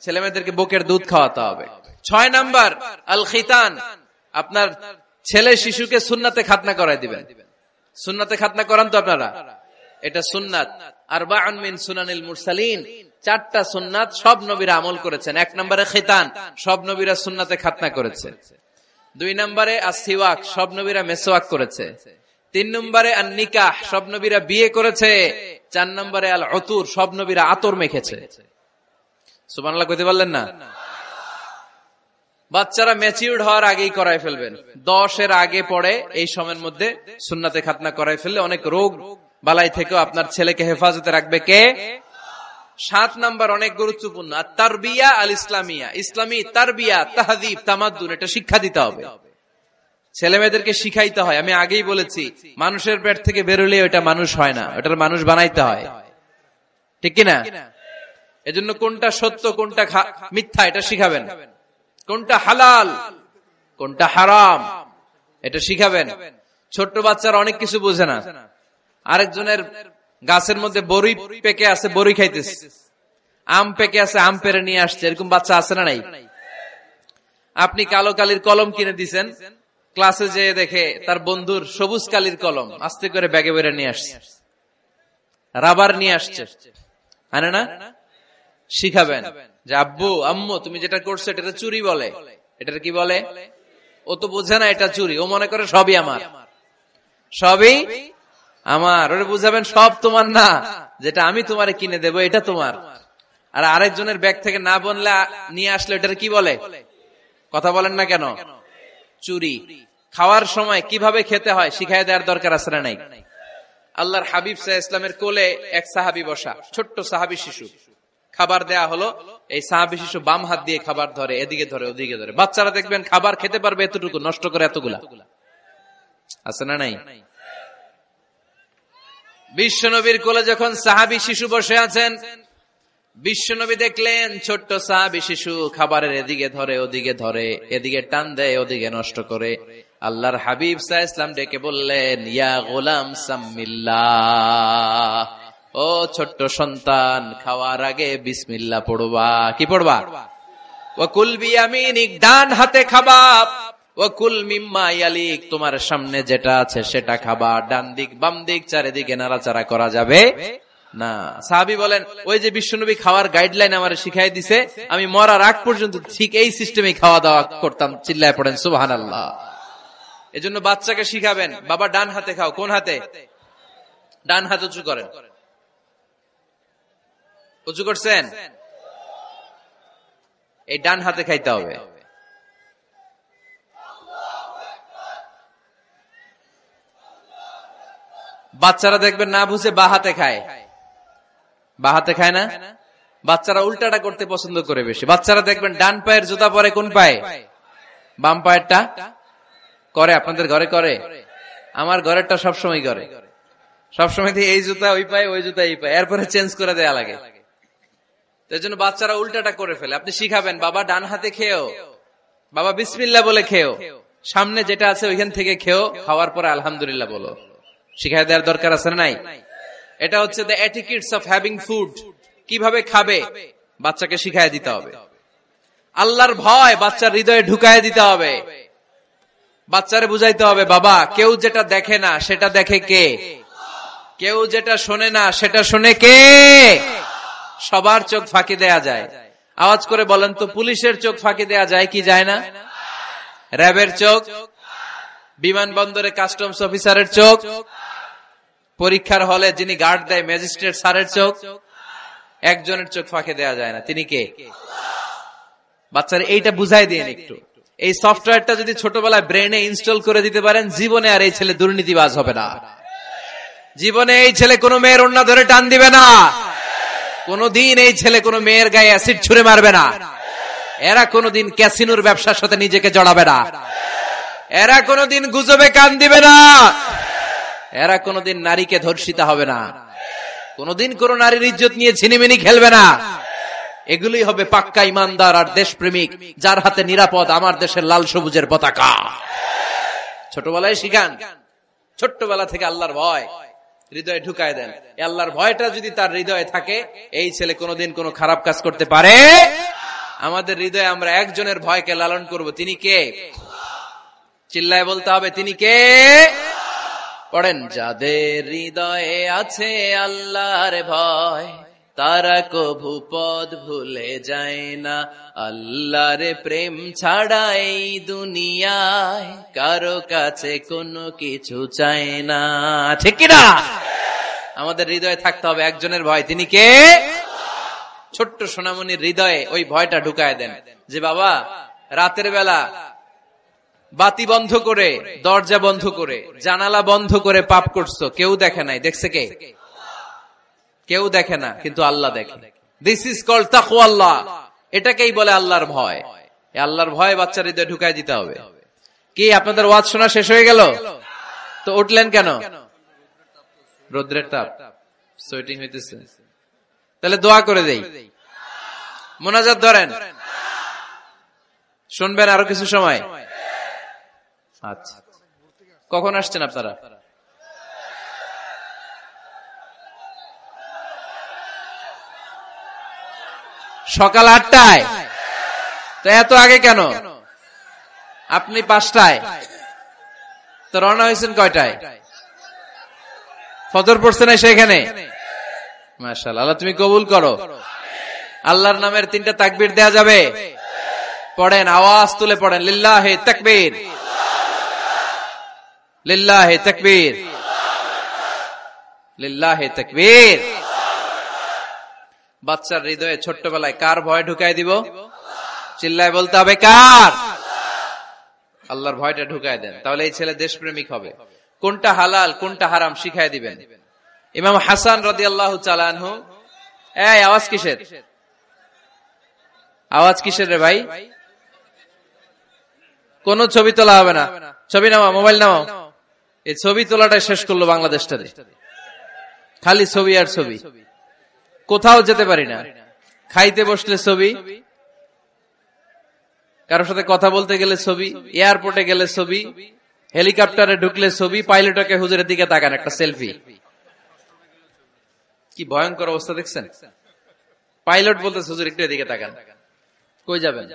ছেলে মেয়েদেরকে বুকের দুধ খাওয়াতে হবে। 6 নাম্বার আল খিতান, আপনার ছেলে শিশুকে সুন্নাতে খাতনা করায় দিবেন। সুন্নাতে খাতনা করান তো আপনারা, এটা সুন্নাত। আরবাউন মিন সুনানিল মুরসালিন, 4টা সুন্নাত সব নবীরা আমল করেছেন। 1 নম্বরে খিতান, সব নবীরা সুন্নাতে খাতনা করেছে। 2 নম্বরে আসসিওয়াক, সব নবীরা মেসওয়াক করেছে। 3 নম্বরে আন নিকাহ, সব নবীরা বিয়ে করেছে। 4 নম্বরে আল উতুর, সব নবীরা আতর মেখেছে। সুবহানাল্লাহ কইতে পারলেন না? বাচ্চারা ম্যাচিউরড হওয়ার আগেই করায় ফেলবেন, 10 এর আগে পড়ে এই সময়ের মধ্যে সুন্নাতে খাতনা করায় ফেললে অনেক রোগ বালাই থেকেও আপনার ছেলেকে হেফাজতে রাখবে কে? 7 নাম্বার অনেক গুরুত্বপূর্ণ, তারবিয়া আল ইসলামিয়া, ইসলামী তারবিয়া, তাহযীব, তামাদ্দুন, এটা শিক্ষা দিতে হবে। ছেলে মেয়েদেরকে শিখাইতে হয়। আমি আগেই বলেছি, মানুষের পেট থেকে বেরোলে ওটা মানুষ হয় না, ওটার মানুষ বানাইতে হয়, ঠিক কিনা? এজন্য কোনটা সত্য কোনটা মিথ্যা এটা শিখাবেন, কোনটা হালাল কোনটা হারাম এটা শিখাবেন। ছোট্ট বাচ্চারা অনেক কিছু বোঝে না। আরেকজনের গাছের মধ্যে বড়ি পেকে আছে, বড়ি খাইতেছে, আম পেকে আছে, আম পেরে নিয়ে আসছে, এরকম বাচ্চা আছে না নাই? আপনি কালো কালির কলম কিনে দিছেন, ক্লাসে যেয়ে দেখে তার বন্ধুর সবুজ কালির কলম আস্তে করে ব্যাগে বেরে নিয়ে আসছে, রাবার নিয়ে আসছে, আনে না? শিখাবেন যে আব্বু আম্মু তুমি যেটা করছো এটা চুরি বলে, এটা কি বলে? ও তো বোঝে না এটা চুরি, ও মনে করে সবই আমার, সবই আমার। ওরে বুঝাবেন সব তোমার না, যেটা আমি তোমারে কিনে দেবো এটা তোমার। আর আরেকজনের ব্যাগ থেকে না বললে নিয়ে আসলে এটার কি বলে? কথা বলেন না কেন? চুরি। খাওয়ার সময় কিভাবে খেতে হয় শিখাই দেওয়ার দরকার আছে না নাই? আল্লাহর হাবিব সাল্লাল্লাহু আলাইহি ওয়াসাল্লামের কোলে এক সাহাবী বসা, ছোট্ট সাহাবী শিশু, খাবার দেয়া হলো, এই সাহাবী শিশু বাম হাত দিয়ে খাবার ধরে, এদিকে ধরে ওদিকে ধরে। বাচ্চারা দেখবেন খাবার খেতে পারবে এতটুকু, নষ্ট করে এতগুলা, আছে না নাই? বিশ্বনবীর কোলে যখন সাহাবী শিশু বসে আছেন, বিশ্বনবী দেখলেন ছোট্ট সাহাবী শিশু খাবারের এদিকে ধরে ওদিকে ধরে, এদিকে টান দেয় ওদিকে নষ্ট করে। আল্লাহর হাবিব সাল্লাল্লাহু আলাইহি ওয়াসাল্লাম ডেকে বললেন, ইয়া গোলাম সাম্মিল্লাহ, ও ছোট্ট সন্তান, খাওয়ার আগে বিসমিল্লাহ পড়বা। কি পড়বা? ওয়াকুল বিয়ামিনিক, ডান হাতে খাবা, ওয়াকুল মিম্মা ইয়ালিক, তোমার সামনে যেটা আছে সেটা খাবা, ডান দিক বাম দিক চারিদিকে নাড়াচাড়া করা যাবে না। সাহাবী বলেন, ওই যে বিশ্বনবী খাওয়ার গাইডলাইন আমারে শিখাই দিছে, আমি মরার আগ পর্যন্ত ঠিক এই সিস্টেমে খাওয়া দাওয়া করতাম। চিল্লায় পড়েন সুবহানাল্লাহ। এজন্য বাচ্চাকে শিখাবেন, বাবা ডান হাতে খাও। কোন হাতে? ডান হাত উঁচু করেন। উঁচু করছেন? এই ডান হাতে খাইতে হবে। বাচ্চারা দেখবেন না বুঝে বা হাতে খায়, বা হাতে খায় না। বাচ্চারা উল্টাটা করতে পছন্দ করে বেশি। বাচ্চারা দেখবেন ডান পায়ের জুতা পরে কোন পায়ে? বাম পায়েরটা করে। আপনাদের ঘরে করে? আমার ঘরেরটা সবসময় করে, সবসময় এই জুতা ওই পায়ে, ওই জুতা এই পায়ে, এরপরে চেঞ্জ করে দেয়া লাগে। এর জন্য বাচ্চারা উল্টাটা করে ফেলে। আপনি শিখাবেন, বাবা ডান হাতে খেয়েও বাবা বিসমিল্লাহ বলে খেও, সামনে যেটা আছে ওইখান থেকে খেও, খাওয়ার পরে আলহামদুলিল্লাহ বলো। শিখাই দেওয়ার দরকার আছে না নাই? এটা হচ্ছে the etiquettes of having food. কিভাবে খাবে বাচ্চাকে শিখাই দিতে হবে। আল্লাহর ভয় বাচ্চার হৃদয়ে ঢুকায় দিতে হবে। বাচ্চারে বুঝাইতে হবে, বাবা কেউ যেটা দেখে না সেটা দেখে কে? কেউ যেটা শোনে না সেটা শোনে কে? সবার চোখ ফাঁকি দেয়া যায়। আওয়াজ করে বলেন তো, পুলিশের চোখ ফাঁকি দেয়া যায় কি যায় না? র্যাবের চোখ, বিমানবন্দরে কাস্টমস অফিসারের চোখ, পরীক্ষার হলে যিনি গার্ড দেয় ম্যাজিস্ট্রেট স্যারের চোখ, একজনের চোখ ফাঁকি দেয়া যায় না। তিনি কে? বাচ্চারা এইটা বুঝাই দিন একটু। এই সফটওয়্যারটা যদি ছোটবেলায় ব্রেনে ইনস্টল করে দিতে পারেন, জীবনে আর এই ছেলে দুর্নীতিবাজ হবে না। জীবনে এই ছেলে কোনো মেয়ের ওড়না ধরে টান দিবে না। কোনদিন এই ছেলে কোনো মেয়ের গায়ে অ্যাসিড ছুঁড়ে মারবে না। এরা কোনদিন ক্যাসিনোর ব্যবসার সাথে নিজেকে জড়াবে না। এরা কোনদিন গুজবে কান দিবে না। এরা কোনদিন নারীকে ধর্ষিতা হবে না। কোনদিন কোন নারীর ইজ্জত নিয়ে ছিনিমিনি খেলবে না। এগুলোই হবে পাক্কা ইমানদার আর দেশপ্রেমিক, যার হাতে নিরাপদ আমার দেশের লাল সবুজের পতাকা। ছোটবেলায় শিখান, ছোট্টবেলা থেকে আল্লাহর ভয় হৃদয়ে ঢুকায় দেন। আল্লাহর ভয়টা যদি তার হৃদয়ে থাকে, এই ছেলে কোনোদিন কোনো খারাপ কাজ করতে পারে। আমাদের হৃদয়ে আমরা একজনের ভয়কে লালন করব, তিনি কে? চিল্লায় বলতে হবে, তিনি কে? পড়েন, যাদের হৃদয়ে আছে আল্লাহর ভয়, তারা কভু পথ ভুলে যায় না। আল্লাহর প্রেম ছাড়া এই দুনিয়ায় কারো কাছে কোনো কিছু চায় না। ঠিক কিনা? আমাদের হৃদয়ে থাকতে হবে একজনের ভয়, তিনি কে? ছোট্ট সোনামণির হৃদয়ে ওই ভয়টা ঢুকায় দেন যে বাবা রাতের বেলা বাতি বন্ধ করে, দরজা বন্ধ করে, জানালা বন্ধ করে পাপ করছো, কেউ দেখে নাই। দেখছে কে? কেউ দেখে না, কিন্তু আল্লাহ দেখে। দিস ইজ কল্ড তাকওয়াল্লাহ। এটাকেই বলে আল্লাহর ভয়। এই আল্লাহর ভয় বাচ্চার হৃদয়ে ঢুকায় দিতে হবে। কি আপনাদের ওয়াজ শোনা শেষ হয়ে গেল? তো উঠলেন কেন? রোদ্রের তাপ, সোয়েটিং হইতেছে। তাহলে দোয়া করে দেই, মোনাজাত ধরেন, শুনবেন আরো কিছু সময়। আচ্ছা, কখন আসছেন আপনারা? সকাল 8টায়। তো এত আগে কেন? আপনি 5টায়, তো রওনা হয়েছেন কয়টায়? ফজর পড়ছে না সেখানে? মাশাআল্লাহ, আল্লাহ তুমি কবুল করো। আল্লাহর নামের 3টা তাকবীর দেয়া যাবে? পড়েন, আওয়াজ তুলে পড়েন, লিল্লাহি তাকবীর, লিল্লাহি তাকবীর, লিল্লাহি তাকবীর। বাচ্চার হৃদয়ে ছোট্টবেলায় কার ভয় ঢুকাই দিব? চিল্লায় বলতে হবে, কার? আল্লাহর ভয়টা ঢুকায় দেন, তাহলে এই ছেলে দেশপ্রেমিক হবে। কোনটা হালাল কোনটা হারাম শিখাই দিবেন। ইমাম হাসান রাদিয়াল্লাহু তাআলা আনহু, এই আওয়াজ কিসের? আওয়াজ কিসের রে ভাই? কোন ছবি তোলা হবে না। ছবি নামাও, মোবাইল নামাও। এই ছবি তোলাটা শেষ করলো বাংলাদেশটাতে, খালি ছবি আর ছবি। কোথাও যেতে পারি না, খাইতে বসলে ছবি, কারোর সাথে কথা বলতে গেলে ছবি, এয়ারপোর্টে গেলে ছবি, হেলিকপ্টারে ঢুকলে ছবি, পাইলটকে হুজুরের দিকে তাকান, একটা সেলফি। কি ভয়ঙ্কর অবস্থা দেখছেন? পাইলট বলতে হুজুর একটু এদিকে তাকান, কই যাবেন?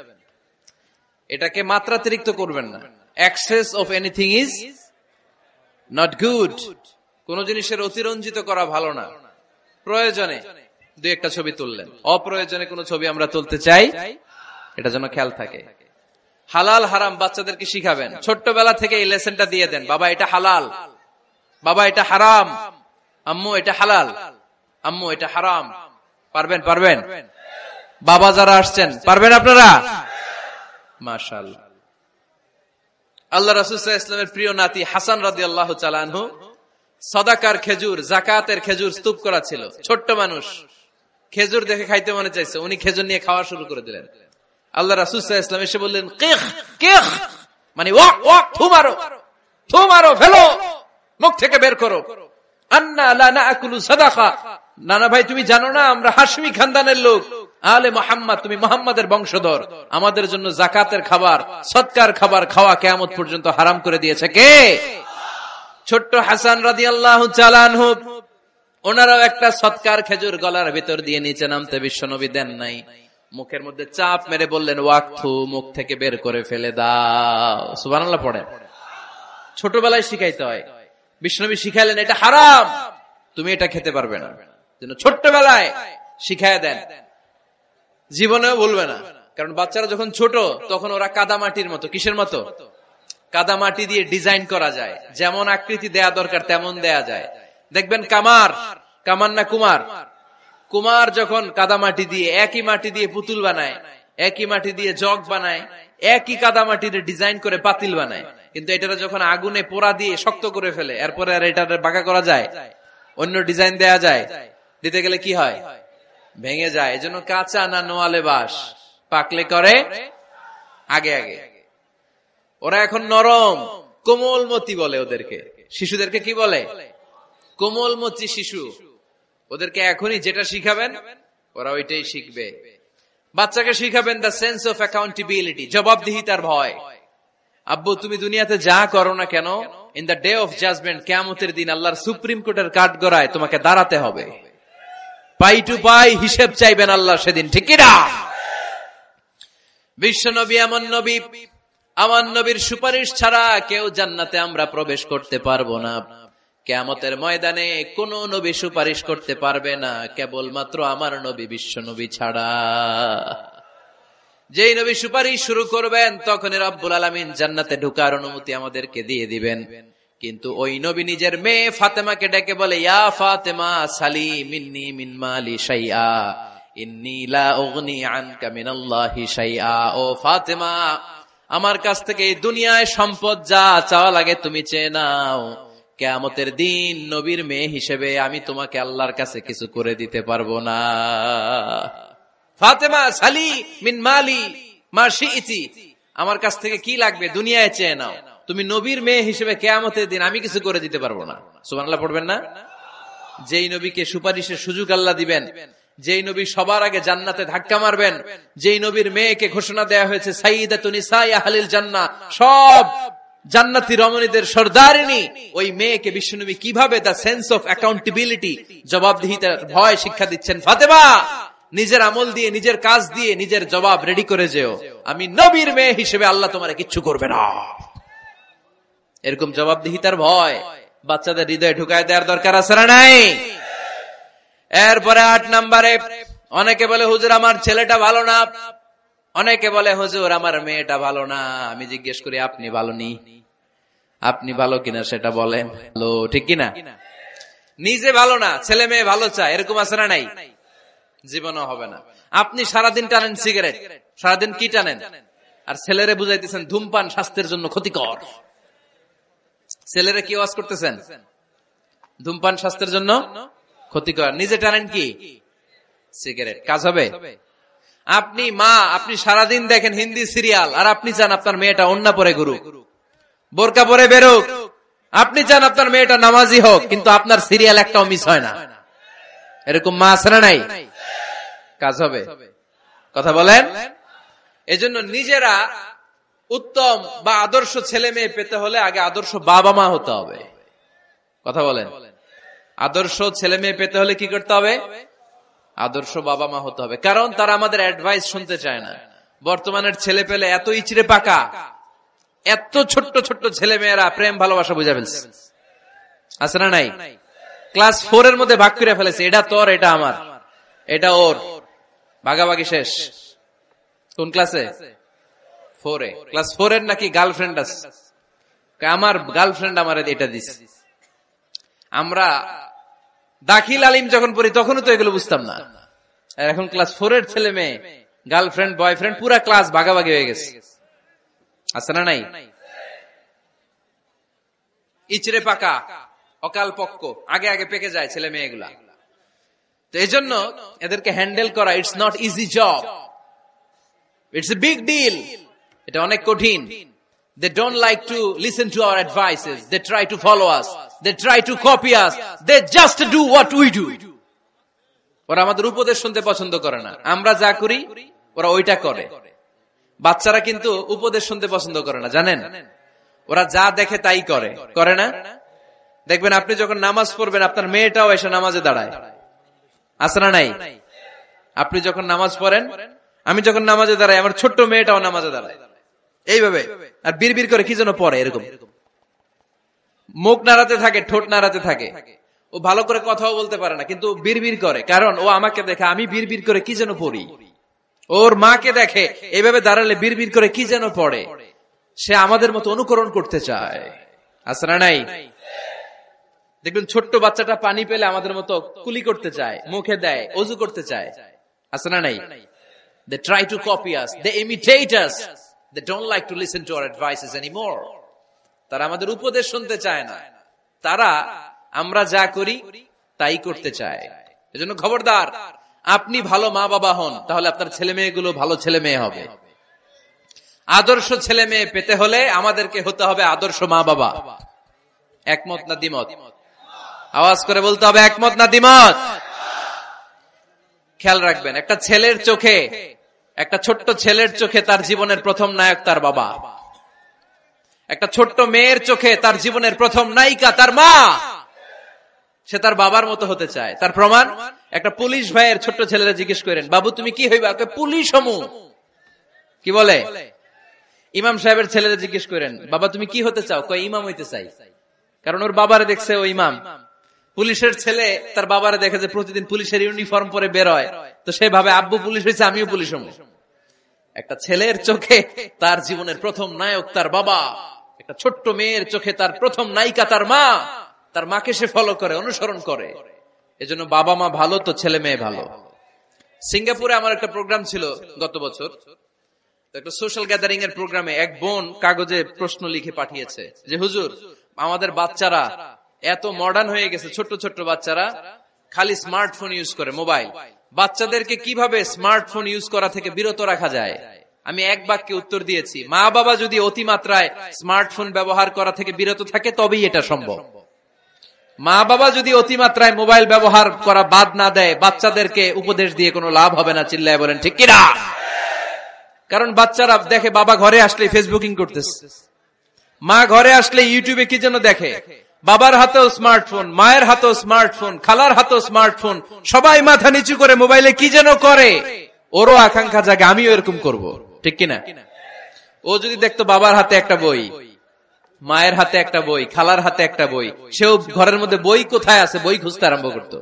এটাকে মাত্রাতিরিক্ত করবেন না। Access of anything is not good. কোন জিনিসের অতিরঞ্জিত করা ভালো না। প্রয়োজনে 2-1টা ছবি তুললেন, অপ্রয়োজনে কোন ছবি আমরা তুলতে চাই, এটা যেন খেয়াল থাকে। হালাল হারাম বাচ্চাদেরকে শিখাবেন, ছোট্টবেলা থেকে এই লেসনটা দিয়ে দেন। বাবা এটা হালাল, বাবা এটা হারাম, আম্মু এটা হালাল, আম্মু এটা হারাম। পারবেন? পারবেন? বাবা যারা আসছেন পারবেন আপনারা? মাশাআল্লাহ। আল্লাহ রাসূল সাল্লাল্লাহু আলাইহি ওয়াসাল্লামের প্রিয় নাতি হাসান রাদিয়াল্লাহু তাআলা আনহু সাদাকার খেজুর, যাকাতের খেজুর স্তূপ করা ছিল। ছোট্ট মানুষ, খেজুর দেখে খাইতে মনে চাইছে, উনি খেজুর নিয়ে খাওয়া শুরু করে দিলেন। আল্লাহ রাসূল সাল্লাল্লাহু আলাইহি ওয়াসাল্লাম এসে বললেন, কিখ কিখ, মানে ওয়াক ওয়াক, থু মারো, থু মারো, ফেলো, মুখ থেকে বের করো। আন্না লা নাকুলু সাদাকা, নানা ভাই তুমি জানো না আমরা হাশমি খানদানের লোক, আলে মুহাম্মদ, তুমি মুহাম্মাদের বংশধর, আমাদের জন্য যাকাতের খাবার, সদকার খাবার খাওয়া কিয়ামত পর্যন্ত হারাম করে দিয়েছে কে? ছোট্ট হাসান রাদিয়াল্লাহু তাআলা আনহু, ওনারাও একটা সদকার খেজুর গলার ভিতর দিয়ে নিচে নামতে বিশ্বনবী দেন নাই। মুখের মধ্যে চাপ মেরে বললেন, ওয়াক্তু, মুখ থেকে বের করে ফেলে দাও। সুবহানাল্লাহ পড়েন। ছোটবেলায় শিখাইতে হয়। বিশ্বনবী শিখাইলেন এটা হারাম, তুমি এটা খেতে পারবে না, যেন ছোট্টবেলায় শিখায় দেন, জীবনেও বলবে না। কারণ বাচ্চারা যখন ছোট তখন ওরা কাদামাটির মতো। কিসের মতো? কাদামাটি দিয়ে ডিজাইন করা যায়, যেমন আকৃতি দেয়া দরকার তেমন দেয়া যায়। দেখবেন কামার না কুমার যখন কাদামাটি দিয়ে, একই মাটি দিয়ে পুতুল বানায়, একই মাটি দিয়ে জগ বানায়, একই কাদামাটির ডিজাইন করে পাতিল বানায়, কিন্তু এটা যখন আগুনে পোড়া দিয়ে শক্ত করে ফেলে, এরপরে আর এটা বাঁকা করা যায়? অন্য ডিজাইন দেয়া যায়? দিতে গেলে কি হয়? ভেঙে যায়। এজন্য কাঁচা না নোয়ালে বাস, পাকলে করে আগে আগে। ওরা এখন নরম, কোমলমতি বলে ওদেরকে। শিশুদেরকে কি বলে? কোমলমতি শিশু। ওদেরকে এখনই যেটা শিখাবেন ওরা ওইটাই শিখবে। বাচ্চাকে শিখাবেন দ্য সেন্স অফ অ্যাকাউন্টেবিলিটি, জবাবদিহিতার ভয়। আব্বু, তুমি দুনিয়াতে যা করো না কেন, in the day of judgement, কিয়ামতের দিন আল্লাহর সুপ্রিম কোর্টের কাঠগড়ায় তোমাকে দাঁড়াতে হবে। পাই টু পাই হিসেব চাইবেন আল্লাহ সেদিন, ঠিক কি না? বিশ্ব নবী এমন নবী, আমার নবীর সুপারিশ ছাড়া কেউ জান্নাতে আমরা প্রবেশ করতে পারবো না। কিয়ামতের ময়দানে কোন নবী সুপারিশ করতে পারবে না, কেবলমাত্র আমার নবী বিশ্ব নবী ছাড়া। যেই নবী সুপারিশ শুরু করবেন তখনই রব্বুল আলামিন জান্নাতে ঢোকার অনুমতি আমাদেরকে দিয়ে দিবেন। কিন্তু ওই নবী নিজের মেয়ে ফাতেমাকে ডেকে বলে, ইয়া ফাতেমা সালি মিন্নি মিন মালি শাইআ ইন্নী লা উগনি আনকা মিনাল্লাহি শাইআ। ও ফাতেমা, আমার কাছ থেকে এই দুনিয়ায় সম্পদ যা চাওয়া লাগে তুমি চেয়ে নাও, কিয়ামতের দিন নবীর মেয়ে হিসেবে আমি তোমাকে আল্লাহর কাছে কিছু করে দিতে পারবো না। ফাতেমা সালি মিন মালি মা শিইতি, আমার কাছ থেকে কি লাগবে দুনিয়ায় চেয়ে নাও, তুমি নবীর মেয়ে হিসেবে কিয়ামতের দিন আমি কিছু করে দিতে পারবো না। সুবহানাল্লাহ পড়বেন না? যেই নবীকে সুপারিশের সুযোগ আল্লাহ দিবেন, যেই নবী সবার আগে জান্নাতে ধাক্কা মারবেন, যেই নবীর মেয়েকে ঘোষণা দেয়া হয়েছে সাইয়্যিদাতুন নিসাই আহলিল জান্নাহ, সব জান্নাতি রমণীদের সর্দারিনী, ওই মেয়েকে বিশ্বনবী কিভাবে দ্য সেন্স অফ অ্যাকাউন্টেবিলিটি, জবাবদিহিতার ভয় শিক্ষা দিচ্ছেন। ফাতেমা, নিজের আমল দিয়ে, নিজের কাজ দিয়ে নিজের জবাব রেডি করে যেও, আমি নবীর মেয়ে হিসেবে আল্লাহ তোমারে কিচ্ছু করবে না। এরকম জবাবদিহিতার ভয় বাচ্চাদের হৃদয়ে ঢুকায় দেওয়ার দরকার আছে না নাই? এরপরে 8 নম্বরে, অনেকে বলে হুজুর আমার ছেলেটা ভালো না, অনেকে বলে হুজুর আমার মেয়েটা ভালো না। আমি জিজ্ঞেস করি আপনি ভালো নি? আপনি ভালো কিনা সেটা বলেন। ভালো, ঠিক কিনা? নিজে ভালো না, ছেলে মেয়ে ভালো চায়, এরকম আছে না নাই? জীবনও হবে না। আপনি সারাদিন টানেন সিগারেট, সারাদিন কি টানেন, আর ছেলেরে বুঝাইতেছেন ধূমপান স্বাস্থ্যের জন্য ক্ষতিকর। ছেলেরে কি ওয়াজ করতেছেন? ধূমপান স্বাস্থ্যের জন্য ক্ষতিকর। নিজে টানেন কি? সিগারেট। কাজ হবে? আপনি মা, আপনি সারাদিন দেখেন হিন্দি সিরিয়াল, আর আপনি চান আপনার মেয়েটা ওন্না পরে ঘুরুক, বোরকা পরে বেরোক। আপনি চান আপনার মেয়েটা নামাজি হোক, কিন্তু আপনার সিরিয়াল একটাও মিস হয় না। এরকম মা আছে না নাই? কাজ হবে? কথা বলেন। এজন্য নিজেরা উত্তম বা আদর্শ ছেলে মেয়ে পেতে হলে আগে আদর্শ বাবা মা হতে হবে। কথা বলেন। আদর্শ ছেলে মেয়ে পেতে হলে কি করতে হবে? আদর্শ বাবা মা হতে হবে। কারণ তারা আমাদের অ্যাডভাইস শুনতে চায় না। বর্তমানের ছেলে পেলে এত ইচড়ে পাকা, এত ছোট্ট ছোট্ট ছেলে মেয়েরা প্রেম ভালোবাসা বুঝা ফেলছে, আছে না নাই? ক্লাস 4 এর মধ্যে ভাগ করে ফেলেছে, এটা তোর, এটা আমার, এটা ওর, ভাগাভাগি শেষ। কোন ক্লাসে? 4 এ। ক্লাস 4 এর নাকি গার্লফ্রেন্ড আছে, আমার গার্লফ্রেন্ড আমার এটা দিছে। আমরা দাখিল আলিম যখন পড়ি তখনও তো এগুলো বুঝতাম না। আর এখন ক্লাস 4 এর ছেলে মেয়ে গার্লফ্রেন্ড বয়ফ্রেন্ড পুরা ক্লাস ভাগাভাগি হয়ে গেছে, আছে না নাই? ইচড়ে পাকা, অকাল পক্ক, আগে আগে পেকে যায় ছেলে মেয়েগুলা। তো এই জন্য এদেরকে হ্যান্ডেল করা it's not easy job, it's a big deal. এটা অনেক কঠিন। They don't like to listen to our advices. They try to follow us. They try to copy us. They just do what we do. ওরা আমাদের উপদেশ শুনতে পছন্দ করে না, আমরা যা করি ওরা ওইটা করে। বাচ্চারা কিন্তু উপদেশ শুনতে পছন্দ করে না, জানেন? ওরা যা দেখে তাই করে, করে না? দেখবেন আপনি যখন নামাজ পড়বেন আপনার মেয়েটাও এসে নামাজে দাঁড়ায়, আছে না নাই? আপনি যখন নামাজ পড়েন, আমি যখন নামাজে দাঁড়াই, আমার ছোট্ট মেয়েটাও নামাজে দাঁড়ায় এইভাবে, আর বিড়বিড় করে কি যেন পড়ে, এরকম মুখ নাড়াতে থাকে, ঠোঁট নাড়াতে থাকে। ও ভালো করে কথাও বলতে পারে না, কিন্তু বিড়বিড় করে, কারণ ও আমাকে দেখে আমি বিড়বিড় করে কি যেন পড়ি। ওর মাকে দেখে এইভাবে দাঁড়ালে বিড়বিড় করে কি যেন পড়ে। সে আমাদের মতো অনুকরণ করতে চায়, আছে না নাই? দেখবেন ছোট্ট বাচ্চাটা পানি পেলে আমাদের মতো কুলি করতে চায়, মুখে দেয়, ওযু করতে চায়, আছে না নাই? They try to copy us, they imitate us, they don't like to listen to our advices anymore. তারা আমাদের উপদেশ শুনতে চায় না, তারা আমরা যা করি তাই করতে চায়। এজন্য খবরদার, আপনি ভালো মা বাবা হন, তাহলে আপনার ছেলে মেয়েগুলো ভালো ছেলে মেয়ে হবে। আদর্শ ছেলে মেয়ে পেতে হলে আমাদেরকে হতে হবে আদর্শ মা বাবা। একমত না দ্বিমত? আওয়াজ করে বলতে হবে, একমত না দ্বিমত? খেয়াল রাখবেন, একটা ছেলের চোখে, একটা ছোট্ট ছেলের চোখে তার জীবনের প্রথম নায়ক তার বাবা। একটা ছোট্ট মেয়ের চোখে তার জীবনের প্রথম নায়িকা তার মা। সে তার বাবার মতো হতে চায়। তার প্রমাণ, একটা পুলিশ ভাইয়ের ছোট্ট ছেলেরা জিজ্ঞেস করেন, বাবু তুমি কি হইবা? পুলিশ হমু। কি বলে? ইমাম সাহেবের ছেলেরা জিজ্ঞেস করেন, বাবা তুমি কি হতে চাও? কয় ইমাম হইতে চাই। কারণ ওর বাবারে দেখছে ও ইমাম। পুলিশের ছেলে তার বাবারে দেখে যে প্রতিদিন পুলিশের ইউনিফর্ম পরে বের হয়, তো সে ভাবে আব্বু পুলিশ হয়েছে, আমিও পুলিশ হমু। একটা ছেলের চোখে তার জীবনের প্রথম নায়ক তার বাবা, একটা ছোট্ট মেয়ের চোখে তার প্রথম নায়িকা তার মা। তার মাকে সে ফলো করে, অনুসরণ করে। এজন্য বাবা মা ভালো তো ছেলে মেয়ে ভালো। সিঙ্গাপুরে আমার একটা প্রোগ্রাম ছিল গত বছর, একটা সোশ্যাল গ্যাদারিং এর প্রোগ্রামে এক বোন কাগজে প্রশ্ন লিখে পাঠিয়েছে যে হুজুর, আমাদের বাচ্চারা এত মডার্ন হয়ে গেছে, ছোট্ট ছোট্ট বাচ্চারা খালি স্মার্টফোন ইউজ করে, মোবাইল। বাচ্চাদেরকে কিভাবে স্মার্টফোন ইউজ করা থেকে বিরত রাখা যায়? আমি এক বাক্যে উত্তর দিয়েছি, মা বাবা যদি অতিমাত্রায় স্মার্টফোন ব্যবহার করা থেকে বিরত থাকে তবেই এটা সম্ভব। মা বাবা যদি অতিমাত্রায় মোবাইল ব্যবহার করা বাদ না দেয়, বাচ্চাদেরকে উপদেশ দিয়ে কোনো লাভ হবে না। চিল্লায় বলেন ঠিক কিনা? কারণ বাচ্চারা দেখে বাবা ঘরে আসলে ফেসবুকিং করতেছে, মা ঘরে আসলে ইউটিউবে কি যেন দেখে। বাবার হাতেও স্মার্টফোন, মায়ের হাতেও স্মার্টফোন, খালার হাতেও স্মার্টফোন, সবাই মাথা নিচু করে মোবাইলে কি যেন করে। ওরও আকাঙ্ক্ষা জাগে আমিও এরকম করব, ঠিক কিনা? ও যদি দেখতো বাবার হাতে একটা বই, মায়ের হাতে একটা বই, খালার হাতে একটা বই, সেও ঘরের মধ্যে বই কোথায় আছে বই খুঁজতে আরম্ভ করতো।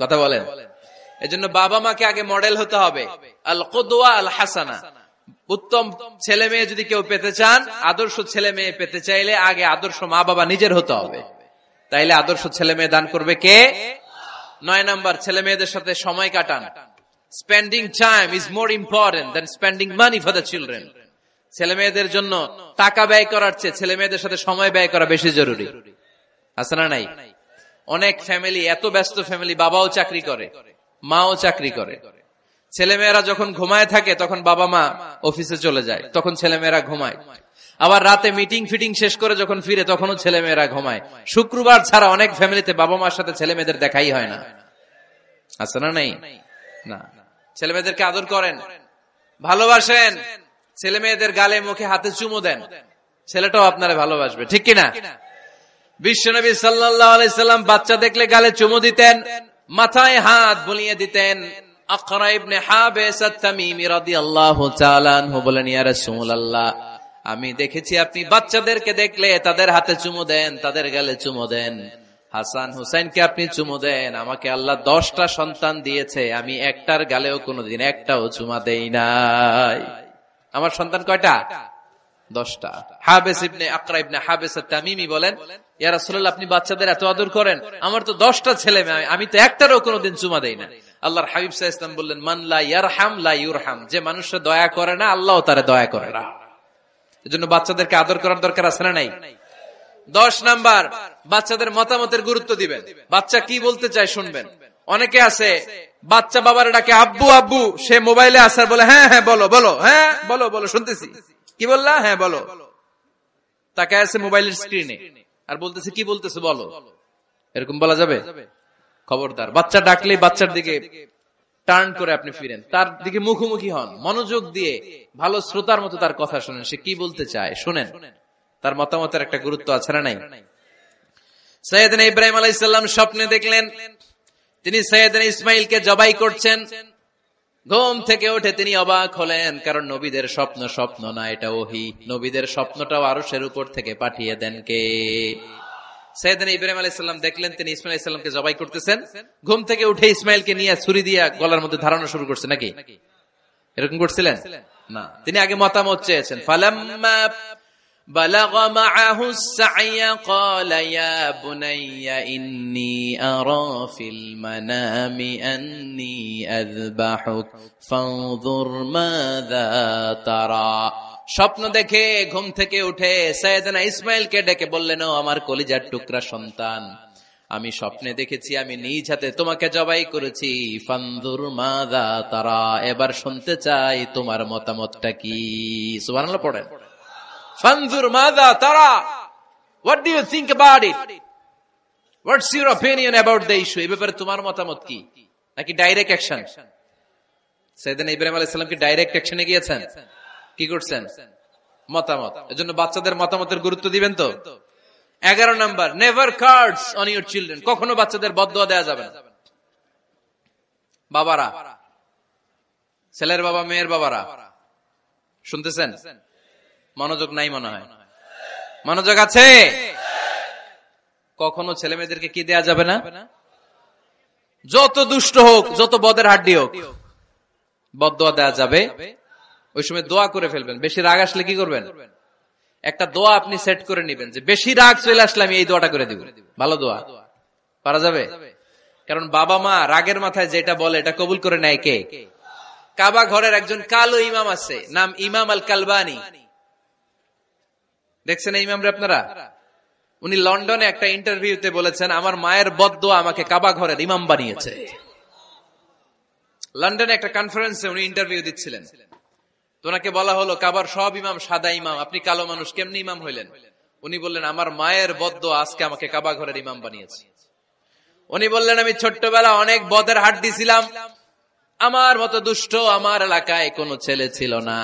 কথা বলেন? এজন্য বাবা মাকে আগে মডেল হতে হবে, আল কুদওয়া আল হাসানা। উত্তম ছেলে মেয়ে যদি কেউ পেতে চান, আদর্শ ছেলে মেয়ে পেতে চাইলে আগে আদর্শ মা বাবা নিজের হতে হবে। তাইলে আদর্শ ছেলে মেয়ে দান করবে কে? 9 নাম্বার, ছেলে মেয়েদের সাথে সময় কাটান। Spending time is more important than spending money for the children. ছেলে মেয়েদের জন্য টাকা ব্যয় করার চেয়ে ছেলে মেয়েদের সাথে সময় ব্যয় করা বেশি জরুরি, আছে না নাই? অনেক ফ্যামিলি, এত ব্যস্ত ফ্যামিলি, বাবাও চাকরি করে, মাও চাকরি করে। ছেলেমেয়েরা যখন ঘুমায় থাকে তখন বাবা মা অফিসে চলে যায়, তখন ছেলেমেয়েরা ঘুমায়। আবার রাতে মিটিং ফিটিং শেষ করে যখন ফিরে তখনও ছেলেমেয়েরা ঘুমায়। শুক্রবার ছাড়া অনেক ফ্যামিলিতে বাবা মার সাথে ছেলে মেয়েদের দেখাই হয় না, আছে না নাই? না, ছেলে মেয়েদেরকে আদর করেন, ভালোবাসেন, ছেলে মেয়েদের গালে মুখে হাতে চুমু দেন, ছেলেটাও আপনারা ভালোবাসবে, ঠিক কিনা? বিশ্বনবী সাল্লাল্লাহু আলাইহি সাল্লাম বাচ্চা দেখলে গালে চুমু দিতেন, মাথায় হাত বুলিয়ে দিতেন। আকরা ইবনে হাবিস আত-তামিমি রাদিয়াল্লাহু তাআলা আনহু বলেন, ইয়া রাসূলুল্লাহ, আমি দেখেছি আপনি বাচ্চাদেরকে দেখলে তাদের হাতে চুমু দেন, তাদের গালে চুমু দেন। হাসান হুসাইনকে আপনি চুমু দেন। আমাকে আল্লাহ 10টা সন্তান দিয়েছে, আমি একটার গালেও কোনোদিন একটাও চুমা দেই নাই। আমার সন্তান কয়টা? 10টা। হাবিস ইবনে আকরা ইবনে হাবিস আত-তামিমি বলেন, ইয়া রাসূলুল্লাহ, আপনি বাচ্চাদের এত আদর করেন, আমার তো 10টা ছেলে মেয়ে, আমি তো একটারও কোনোদিন চুমা দেই না। আল্লাহর হাবিব সাল্লাল্লাহু আলাইহি ওয়াসাল্লাম বললেন, মান লা ইয়ারহাম লা ইউরহাম, যে মানুষে দয়া করে না আল্লাহও তারে দয়া করে না। এজন্য বাচ্চাদেরকে আদর করার দরকার আছে না নাই? 10 নাম্বার, বাচ্চাদের মতামতের গুরুত্ব দিবেন। বাচ্চা কি বলতে চায় শুনবেন। অনেকে আছে বাচ্চা বাবার ডাকে আব্বু আব্বু, সে মোবাইলে আসার বলে হ্যাঁ হ্যাঁ বলো বলো, হ্যাঁ বলো বলো শুনতেছি, কি বললা, হ্যাঁ বলো। তাকে আছে মোবাইলের স্ক্রিনে আর বলতেছে কি বলতেছে বলো, এরকম বলা যাবে? খবরদার, বাচ্চা ডাকলেই বাচ্চার দিকে টার্ন করে আপনি ফিরেন, তার দিকে মুখোমুখি হন, মনোযোগ দিয়ে ভালো শ্রোতার মতো তার কথা শুনেন, সে কি বলতে চায় শুনেন, তার মতামতের একটা গুরুত্ব আছে না নাই? সাইয়েদনা ইব্রাহিম আলাইহিস সালাম স্বপ্নে দেখলেন তিনি সাইয়েদনা ইসমাইলকে জবাই করছেন। ঘুম থেকে উঠে তিনি অবাক হলেন, কারণ নবীদের স্বপ্ন স্বপ্ন না, এটা ওহী। নবীদের স্বপ্নটাও আরশের উপর থেকে পাঠিয়ে দেন কে? সাইয়েদনা ইব্রাহিম আলাইহিস সালাম দেখলেন তিনি ইসমাইল আলাইহিস সালামকে জবাই করতেছেন। ঘুম থেকে উঠে ইসমাইলকে নিয়ে ছুরি দিয়ে গলার মধ্যে ধারানো শুরু করছে নাকি? এরকম করছিলেন না, তিনি আগে মতামত চেয়েছেন। ফালাম্মা বালাগা মাআহু সা'য়া ক্বালা ইয়া বুনাইয়া ইন্নী আরা ফিল মানামি আন্নী আযবাহুক ফানজুর মাযা তারা। স্বপ্ন দেখে ঘুম থেকে উঠে সাইয়েদনা ইসমাইলকে ডেকে বললেন, ও আমার কলিজার টুকরা সন্তান, আমি স্বপ্নে দেখেছি আমি নিজ হাতে তোমাকে জবাই করেছি। ফানজুর মাযা তারা, এবার শুনতে চাই তোমার মতামতটা কি? সুবহানাল্লাহ পড়েন। ফানজুর মাযা তারা, what do you think about it? What's your opinion about the issue? এই ব্যাপারে তোমার মতামত কি? নাকি ডাইরেক্ট অ্যাকশন? সাইয়েদনা ইব্রাহিম আলাইহিস সালাম কি ডাইরেক্ট অ্যাকশনে গিয়েছেন? কি করছেন? মতামত। এজন্য বাচ্চাদের মতামতের গুরুত্ব দিবেন তো। 11 number, never cards on your children. কখনো বাচ্চাদের বদদোয়া দেওয়া যাবে না। বাবারা, ছেলের বাবা মেয়ের বাবারা শুনতেছেন? মনোযোগ নাই মনে হয়। মনোযোগ আছে? কখনো ছেলে মেয়েদেরকে কি দেয়া যাবে না? যত দুষ্ট হোক, যত বদের হাড্ডি হোক, বদদোয়া দেওয়া যাবে। ওই সময় দোয়া করে ফেলবেন। বেশি রাগ আসলে কি করবেন? একটা দোয়া আপনি সেট করে নিবেন যে বেশি রাগ চলে আসলে আমি এই দোয়াটা করে দিব। ভালো দোয়া পারা যাবে? কারণ বাবা মা রাগের মাথায় যেটা বলে এটা কবুল করে নেয় কে? কাবা ঘরের একজন কালো ইমাম আছে, নাম ইমাম আল কালবানি। দেখছেন এই ইমামরে আপনারা? উনি লন্ডনে একটা ইন্টারভিউতে বলেছেন, আমার মায়ের বদদোয়া আমাকে কাবা ঘরের ইমাম বানিয়েছে। লন্ডনে একটা কনফারেন্সে উনি ইন্টারভিউ দিচ্ছিলেন। ওনাকে বলা হলো, কাবার সব ইমাম সাদা ইমাম, আপনি কালো মানুষ, কেমনি ইমাম হইলেন? উনি বললেন, আমার মায়ের বদদোয়া আজকে আমাকে কাবা ঘরের ইমাম বানিয়েছে। উনি বললেন, আমি ছোট্টবেলা অনেক বদের হাড্ডি ছিলাম, আমার মতো দুষ্ট আমার এলাকায় কোনো ছেলে ছিল না।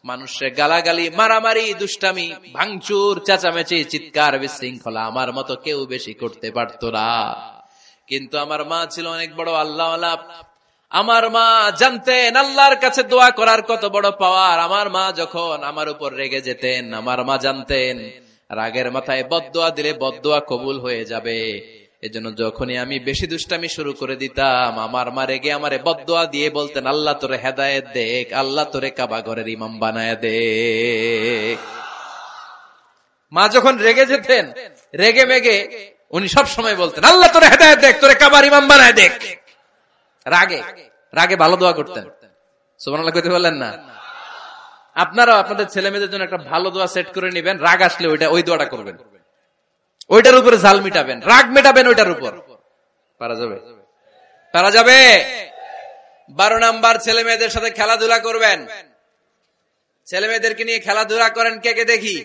মানুষের গালাগালি, মারামারি, দুষ্টামি, ভাঙচুর, চেঁচামেচি, চিৎকার, বিশৃঙ্খলা আমার মতো কেউ বেশি করতে পারতো না। কিন্তু আমার মা ছিল অনেক বড় আল্লাহওয়ালা। আমার মা জানতেন আল্লাহর কাছে দোয়া করার কত বড় পাওয়ার। আমার মা যখন আমার উপর রেগে যেতেন, আমার মা জানতেন রাগের মাথায় বদদোয়া দিলে বদদোয়া কবুল হয়ে যাবে। এজন্য যখনই আমি বেশি দুষ্টামি শুরু করে দিতাম, আমার মা রেগে আমারে বদদোয়া দিয়ে বলতেন, আল্লাহ তোরে হেদায়েত দেখ, আল্লাহ তোরে কাবা ঘরের ইমাম বানায় দে। মা যখন রেগে যেতেন, রেগে মেগে উনি সব সময় বলতেন, আল্লাহ তোরে হেদায়েত দেখ, তোরে কাবার ইমাম বানায় দেখ। রাগে রাগে ভালো দোয়া করতেন। সুবহানাল্লাহ কইতে বললেন না? আপনারাও আপনাদের ছেলে মেয়েদের জন্য একটা ভালো দোয়া সেট করে নেবেন। রাগ আসলে ওই দোয়াটা করবেন, ওইটার উপরে ঝাল মিটাবেন, রাগ মেটাবেন ওইটার উপর। পারা যাবে? পারা যাবে? 12 নাম্বার, ছেলে মেয়েদের সাথে খেলাধুলা করবেন। ছেলে মেয়েদেরকে নিয়ে খেলাধুলা করেন, কে কে দেখি?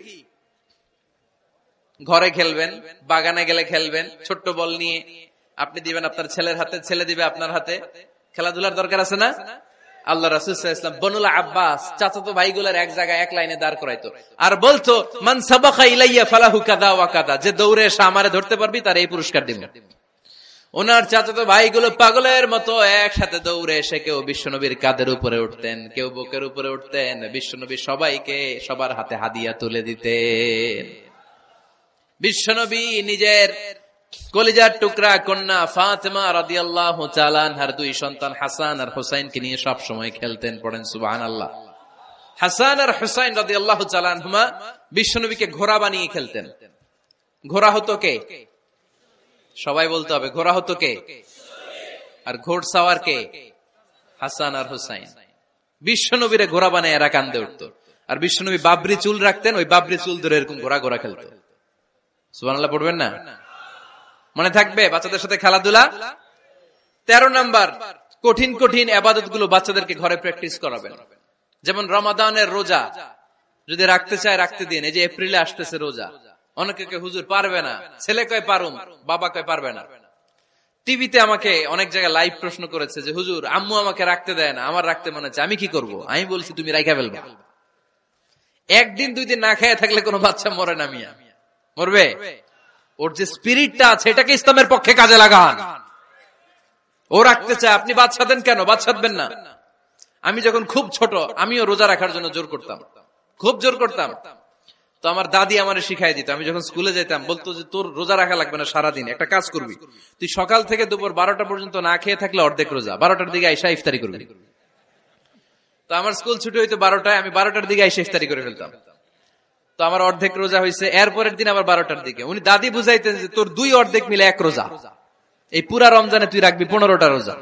ঘরে খেলবেন, বাগানে গেলে খেলবেন, ছোট্ট বল নিয়ে আপনি দিবেন আপনার ছেলের হাতে, ছেলে দিবে আপনার হাতে। খেলাধুলার দরকার আছে না? আল্লাহ রাসূল সাল্লাল্লাহু আলাইহি ওয়াসাল্লাম বনুল আব্বাস চাচাতো ভাইগুলোর এক জায়গায় এক লাইনে দাঁড় করাইতো, আর বলতো, মান সাবাকা ইলাইয়া ফালাহু কাযা ওয়া কাযা, যে দৌড়ে এসে আমারে ধরতে পারবি তার এই পুরস্কার দিব। ওনার চাচাতো ভাইগুলো পাগলের মতো একসাথে দৌড়ে এসে কেউ বিশ্বনবীর কাঁধের উপরে উঠতেন, কেউ বুকের উপরে উঠতেন। বিশ্বনবী সবাইকে সবার হাতে হাদিয়া তুলে দিতেন। বিশ্বনবী নিজের কলিজার টুকরা কন্যা ফাতেমা রাদিয়াল্লাহু তাআলা আনহার 2 সন্তান হাসান আর হুসাইনকে নিয়ে সব সময় খেলতেন। পড়েন সুবহানাল্লাহ। হাসান আর হুসাইন রাদিয়াল্লাহু তাআলা আনহুমা বিশ্বনবীকে ঘোড়া বানিয়ে খেলতেন। ঘোড়া হতো কে? সবাই বলতে হবে, ঘোড়া হতো কে? আর ঘোড়সাওয়ার কে? হাসান আর হুসাইন। বিশ্বনবীরে ঘোড়া বানায় এরা কান্দে উঠতো। আর বিশ্বনবী বাবরি চুল রাখতেন, ওই বাবরি চুল ধরে এরকম ঘোড়া ঘোড়া খেলতো। সুবহানাল্লাহ পড়বেন না? মনে থাকবে বাচ্চাদের সাথে খেলাধুলা। 13 নাম্বার, কঠিন কঠিন ইবাদত গুলো বাচ্চাদেরকে ঘরে প্র্যাকটিস করাবেন। যেমন রমাদানের রোজা যদি রাখতে চায় রাখতে দিন। এই যে এপ্রিলে আসতেছে রোজা, অনেকে হুজুর পারবে না, ছেলে কয় পারুম, বাবা কয় পারবে না। টিভিতে আমাকে অনেক জায়গায় লাইভ প্রশ্ন করেছে যে হুজুর আম্মু আমাকে রাখতে দেয় না, আমার রাখতে মনে হচ্ছে, আমি কি করব? আমি বলছি তুমি রাইখা ফেলবা। একদিন 2 দিন না খেয়ে থাকলে কোনো বাচ্চা মরে না মিয়া, মরবে? ওর যে স্পিরিটটা আছে এটাকে ইসলামের পক্ষে কাজে লাগান। ও রাখতে চায়, আপনি বাচ্চা দেন কেন? বাচ্চা দেবেন না। আমি যখন খুব ছোট আমিও রোজা রাখার জন্য জোর করতাম, খুব জোর করতাম। তো আমার দাদি আমারে শিখাই দিত। আমি যখন স্কুলে যেতাম বলতো যে তোর রোজা রাখা লাগবে না, সারাদিন একটা কাজ করবি, তুই সকাল থেকে দুপুর 12টা পর্যন্ত না খেয়ে থাকলে অর্ধেক রোজা, 12টার দিকে আইসা ইফতারি করবি। তো আমার স্কুল ছুটি হইতো 12টায়, আমি 12টার দিকে আইসা ইফতারি করে ফেলতাম। তো আমার অর্ধেক রোজা হয়েছে। এরপরের দিন আবার 12টার দিকে উনি দাদি বুঝাইতেন যে তোর 2 অর্ধেক মিলে 1 রোজা, এই পুরা রমজানে তুই রাখবি 15টা রোজা।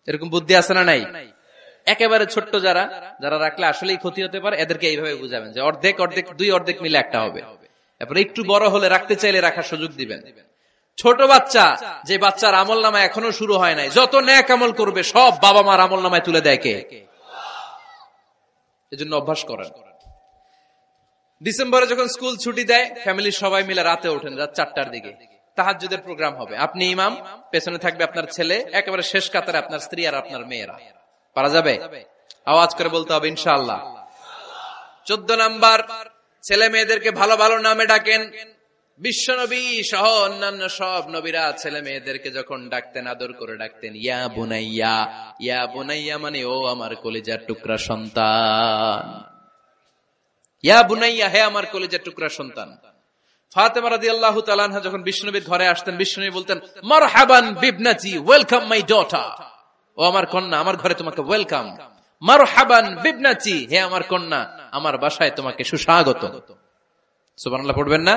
এরকম বুদ্ধি আছে না নাই? একেবারে ছোট্ট যারা যারা রাখলে আসলেই ক্ষতি হতে পারে, এদেরকে এইভাবে বুঝাবেন যে অর্ধেক অর্ধেক 2 অর্ধেক মিলে একটা হবে। এরপর একটু বড় হলে রাখতে চাইলে রাখার সুযোগ দিবেন। ছোট বাচ্চা, যে বাচ্চার আমল নামায় এখনো শুরু হয় নাই, যত নেক আমল করবে সব বাবা মার আমল নামায় তুলে দেয় কে? এজন্য অভ্যাস করেন। ডিসেম্বরে যখন স্কুল ছুটি দেয় ফ্যামিলির সবাই মিলে রাতে ওঠেন, রাত 4টার দিকে তাহাজ্জুদের প্রোগ্রাম হবে। আপনি ইমাম, পেছনে থাকবে আপনার ছেলে, একেবারে শেষ কাতারে আপনার স্ত্রী আর আপনার মেয়েরা। পারা যাবে? আওয়াজ করে বলতে হবে ইনশাআল্লাহ। 14 নাম্বার, ছেলে মেয়েদেরকে ভালো ভালো নামে ডাকেন। বিশ্বনবী সহ অন্যান্য সব নবীরা ছেলে মেয়েদেরকে যখন ডাকতেন আদর করে ডাকতেন ইয়া বুনাইয়া। ইয়া বুনাইয়া মানে ও আমার কলিজার টুকরা সন্তান। ইয়া বুনাইয়া, হে আমার কলিজার টুকরা সন্তান। ফাতেমা রাদিয়াল্লাহু তাআলা আনহা যখন বিশ্বনবীর ঘরে আসতেন, বিশ্বনবী বলতেন মারহাবান বিবনাতি, ওয়েলকাম মাই ডটার। ও আমার কন্যা, আমার ঘরে তোমাকে ওয়েলকাম। মারহাবান বিবনাতি, হে আমার কন্যা, আমার বাসায় তোমাকে সুস্বাগত। সুবহানাল্লাহ পড়বেন না?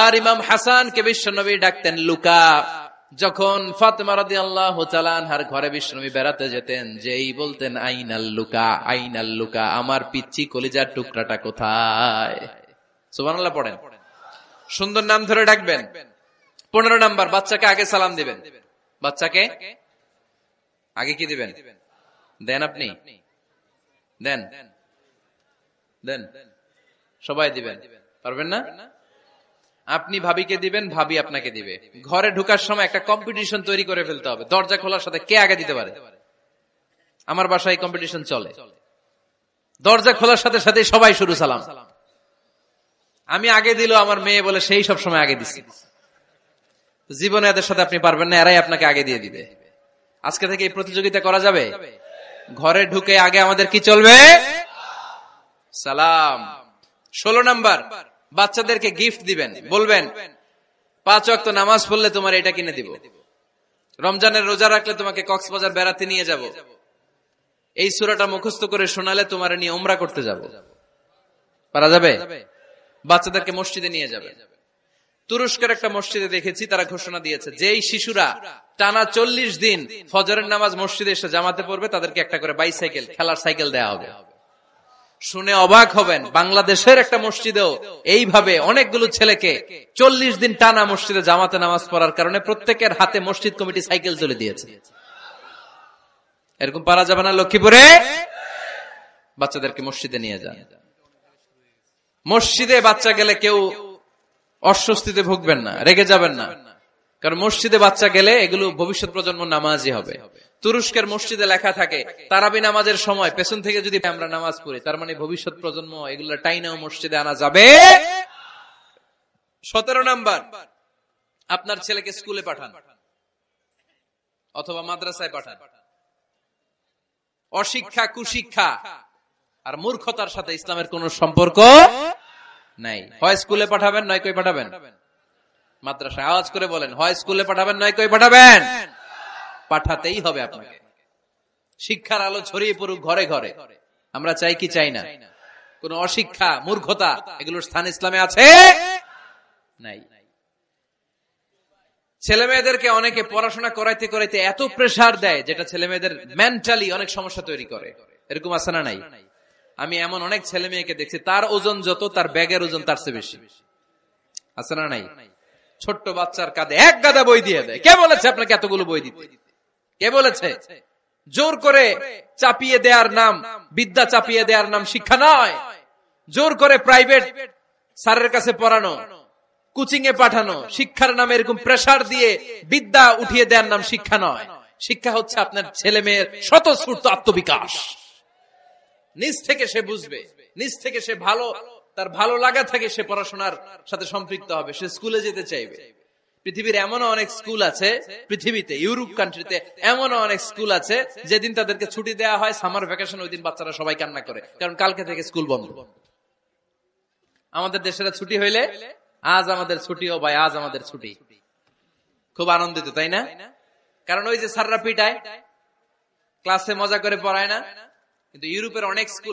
আর ইমাম হাসানকে বিশ্বনবী ডাকতেন লুকা। যখন ফাতেমা রাদিয়াল্লাহু তাআলা আনহার ঘরে বিশ্বনবী বেড়াতে যেতেন, যেই বলতেন আইনাল লুকা, আইনাল লুকা, আমার পিচ্চি কলিজার টুকরাটা কোথায়? সুবহানাল্লাহ পড়েন। সুন্দর নাম ধরে ডাকবেন। 15 নাম্বার, বাচ্চাকে আগে সালাম দিবেন। বাচ্চাকে আগে কি দিবেন? দেন আপনি? দেন দেন সবাই দিবেন, পারবেন না? আপনি ভাবিকে দিবেন, ভাবি আপনাকে দিবে। ঘরে ঢোকার সময় একটা কম্পিটিশন তৈরি করে ফেলতে হবে, দরজা খোলার সাথে কে আগে দিতে পারে। আমার বাসায় কম্পিটিশন চলে, দরজা খোলার সাথে সাথে সবাই শুরু সালাম। আমি আগে দিল আমার মেয়ে বলে সেই সব সময় আগে দিছি। জীবনে এদের সাথে আপনি পারবেন না, এরাই আপনাকে আগে দিয়ে দিবে। আজকে থেকে এই প্রতিযোগিতা করা যাবে। ঘরে ঢুকে আগে আমাদের কি চলবে? সালাম। 16 নাম্বার, বাচ্চাদেরকে গিফট দিবেন। বলবেন 5 ওয়াক্ত নামাজ পড়লে তোমার এটা কিনে দিব, রমজানের রোজা রাখলে তোমাকে কক্সবাজার বেড়াতে নিয়ে যাব, এই সূরাটা মুখস্থ করে শোনালে তোমার নিয়ে উমরা করতে যাব। পারা যাবে? বাচ্চাদেরকে মসজিদে নিয়ে যাবে। তুরস্কের একটা মসজিদে দেখেছি, তারা ঘোষণা দিয়েছে যেই শিশুরা টানা 40 দিন ফজরের নামাজ মসজিদে এসে জামাতে পড়বে তাদেরকে একটা করে বাইসাইকেল, খেলার সাইকেল দেওয়া হবে। শুনে অবাক হবেন, বাংলাদেশের একটা মসজিদেও এইভাবে অনেকগুলো ছেলেকে 40 দিন টানা মসজিদে জামাতে নামাজ পড়ার কারণে প্রত্যেকের হাতে মসজিদ কমিটি সাইকেল তুলে দিয়েছে। এরকম পারা যাবে না? লক্ষ্মীপুরে বাচ্চাদেরকে মসজিদে নিয়ে যান। মসজিদে বাচ্চা গেলে কেউ অস্বস্তিতে ভুগবেন না, রেগে যাবেন না, কারণ মসজিদে বাচ্চা গেলে এগুলো ভবিষ্যৎ প্রজন্ম নামাজি হবে। তুরস্কের মসজিদে লেখা থাকে তারাবি নামাজের সময় পেছন থেকে যদি আমরা নামাজ পড়ি, তার মানে ভবিষ্যৎ প্রজন্ম এগুলো টাইনাও মসজিদে আনা যাবে। 17 নাম্বার, আপনার ছেলেকে স্কুলে পাঠান অথবা মাদ্রাসায় পাঠান। অশিক্ষা, কুশিক্ষা আর মূর্খতার সাথে ইসলামের কোন সম্পর্ক নাই। হয় স্কুলে পাঠাবেন, নয় কই পাঠাবেন মাদ্রাসায়। আওয়াজ করে বলেন, হয় স্কুলে পাঠাবেন, নয় কই পাঠাবেন। পাঠাতেই হবে আপনাকে। শিক্ষার আলো ছড়িয়ে পড়ুক ঘরে ঘরে, আমরা চাই কি চাই না? কোন অশিক্ষা, মূর্খতা এগুলোর স্থান ইসলামে আছে নাই। ছেলে মেয়েদেরকে অনেকে পড়াশোনা করাইতে করাইতে এত প্রেসার দেয় যেটা ছেলে মেয়েদের মেন্টালি অনেক সমস্যা তৈরি করে। এরকম আছে না নাই? আমি এমন অনেক ছেলে মেয়েকে দেখছি, তার ওজন যত তার ব্যাগের ওজন তার চেয়ে বেশি। আছে না নাই? ছোট্ট বাচ্চার কাঁধে 1 গাদা বই দিয়ে দেয়। কে বলেছে আপনাকে এতগুলো বই দিতে? কে বলেছে? জোর করে চাপিয়ে দেওয়ার নাম বিদ্যা, চাপিয়ে দেওয়ার নাম শিক্ষা নয়। জোর করে প্রাইভেট স্যারের কাছে পড়ানো, কোচিং এ পাঠানো, শিক্ষার নামে এরকম প্রেসার দিয়ে বিদ্যা উঠিয়ে দেওয়ার নাম শিক্ষা নয়। শিক্ষা হচ্ছে আপনার ছেলে মেয়ের স্বতঃস্ফূর্ত আত্মবিকাশ। নিজ থেকে সে বুঝবে, নিজ থেকে সে তার ভালো লাগা থাকে, সে পড়াশোনার সাথে সম্পৃক্ত হবে, সে স্কুলে যেতে চাইবে। পৃথিবীর এমনও অনেক স্কুল আছে, পৃথিবীতে ইউরোপ কান্ট্রিতে এমনও অনেক স্কুল আছে যেদিন তাদেরকে ছুটি দেওয়া হয় সামার ভ্যাকেশন, ওই দিন বাচ্চারা সবাই কান্না করে, কারণ কালকে থেকে স্কুল বন্ধ। আমাদের দেশের ছুটি হইলে আজ আমাদের ছুটি, ও ভাই আজ আমাদের ছুটি, খুব আনন্দিত, তাই না? কারণ ওই যে স্যাররা পিটায়, ক্লাসে মজা করে পড়ায় না। কিন্তু ইউরোপের অনেক স্কুল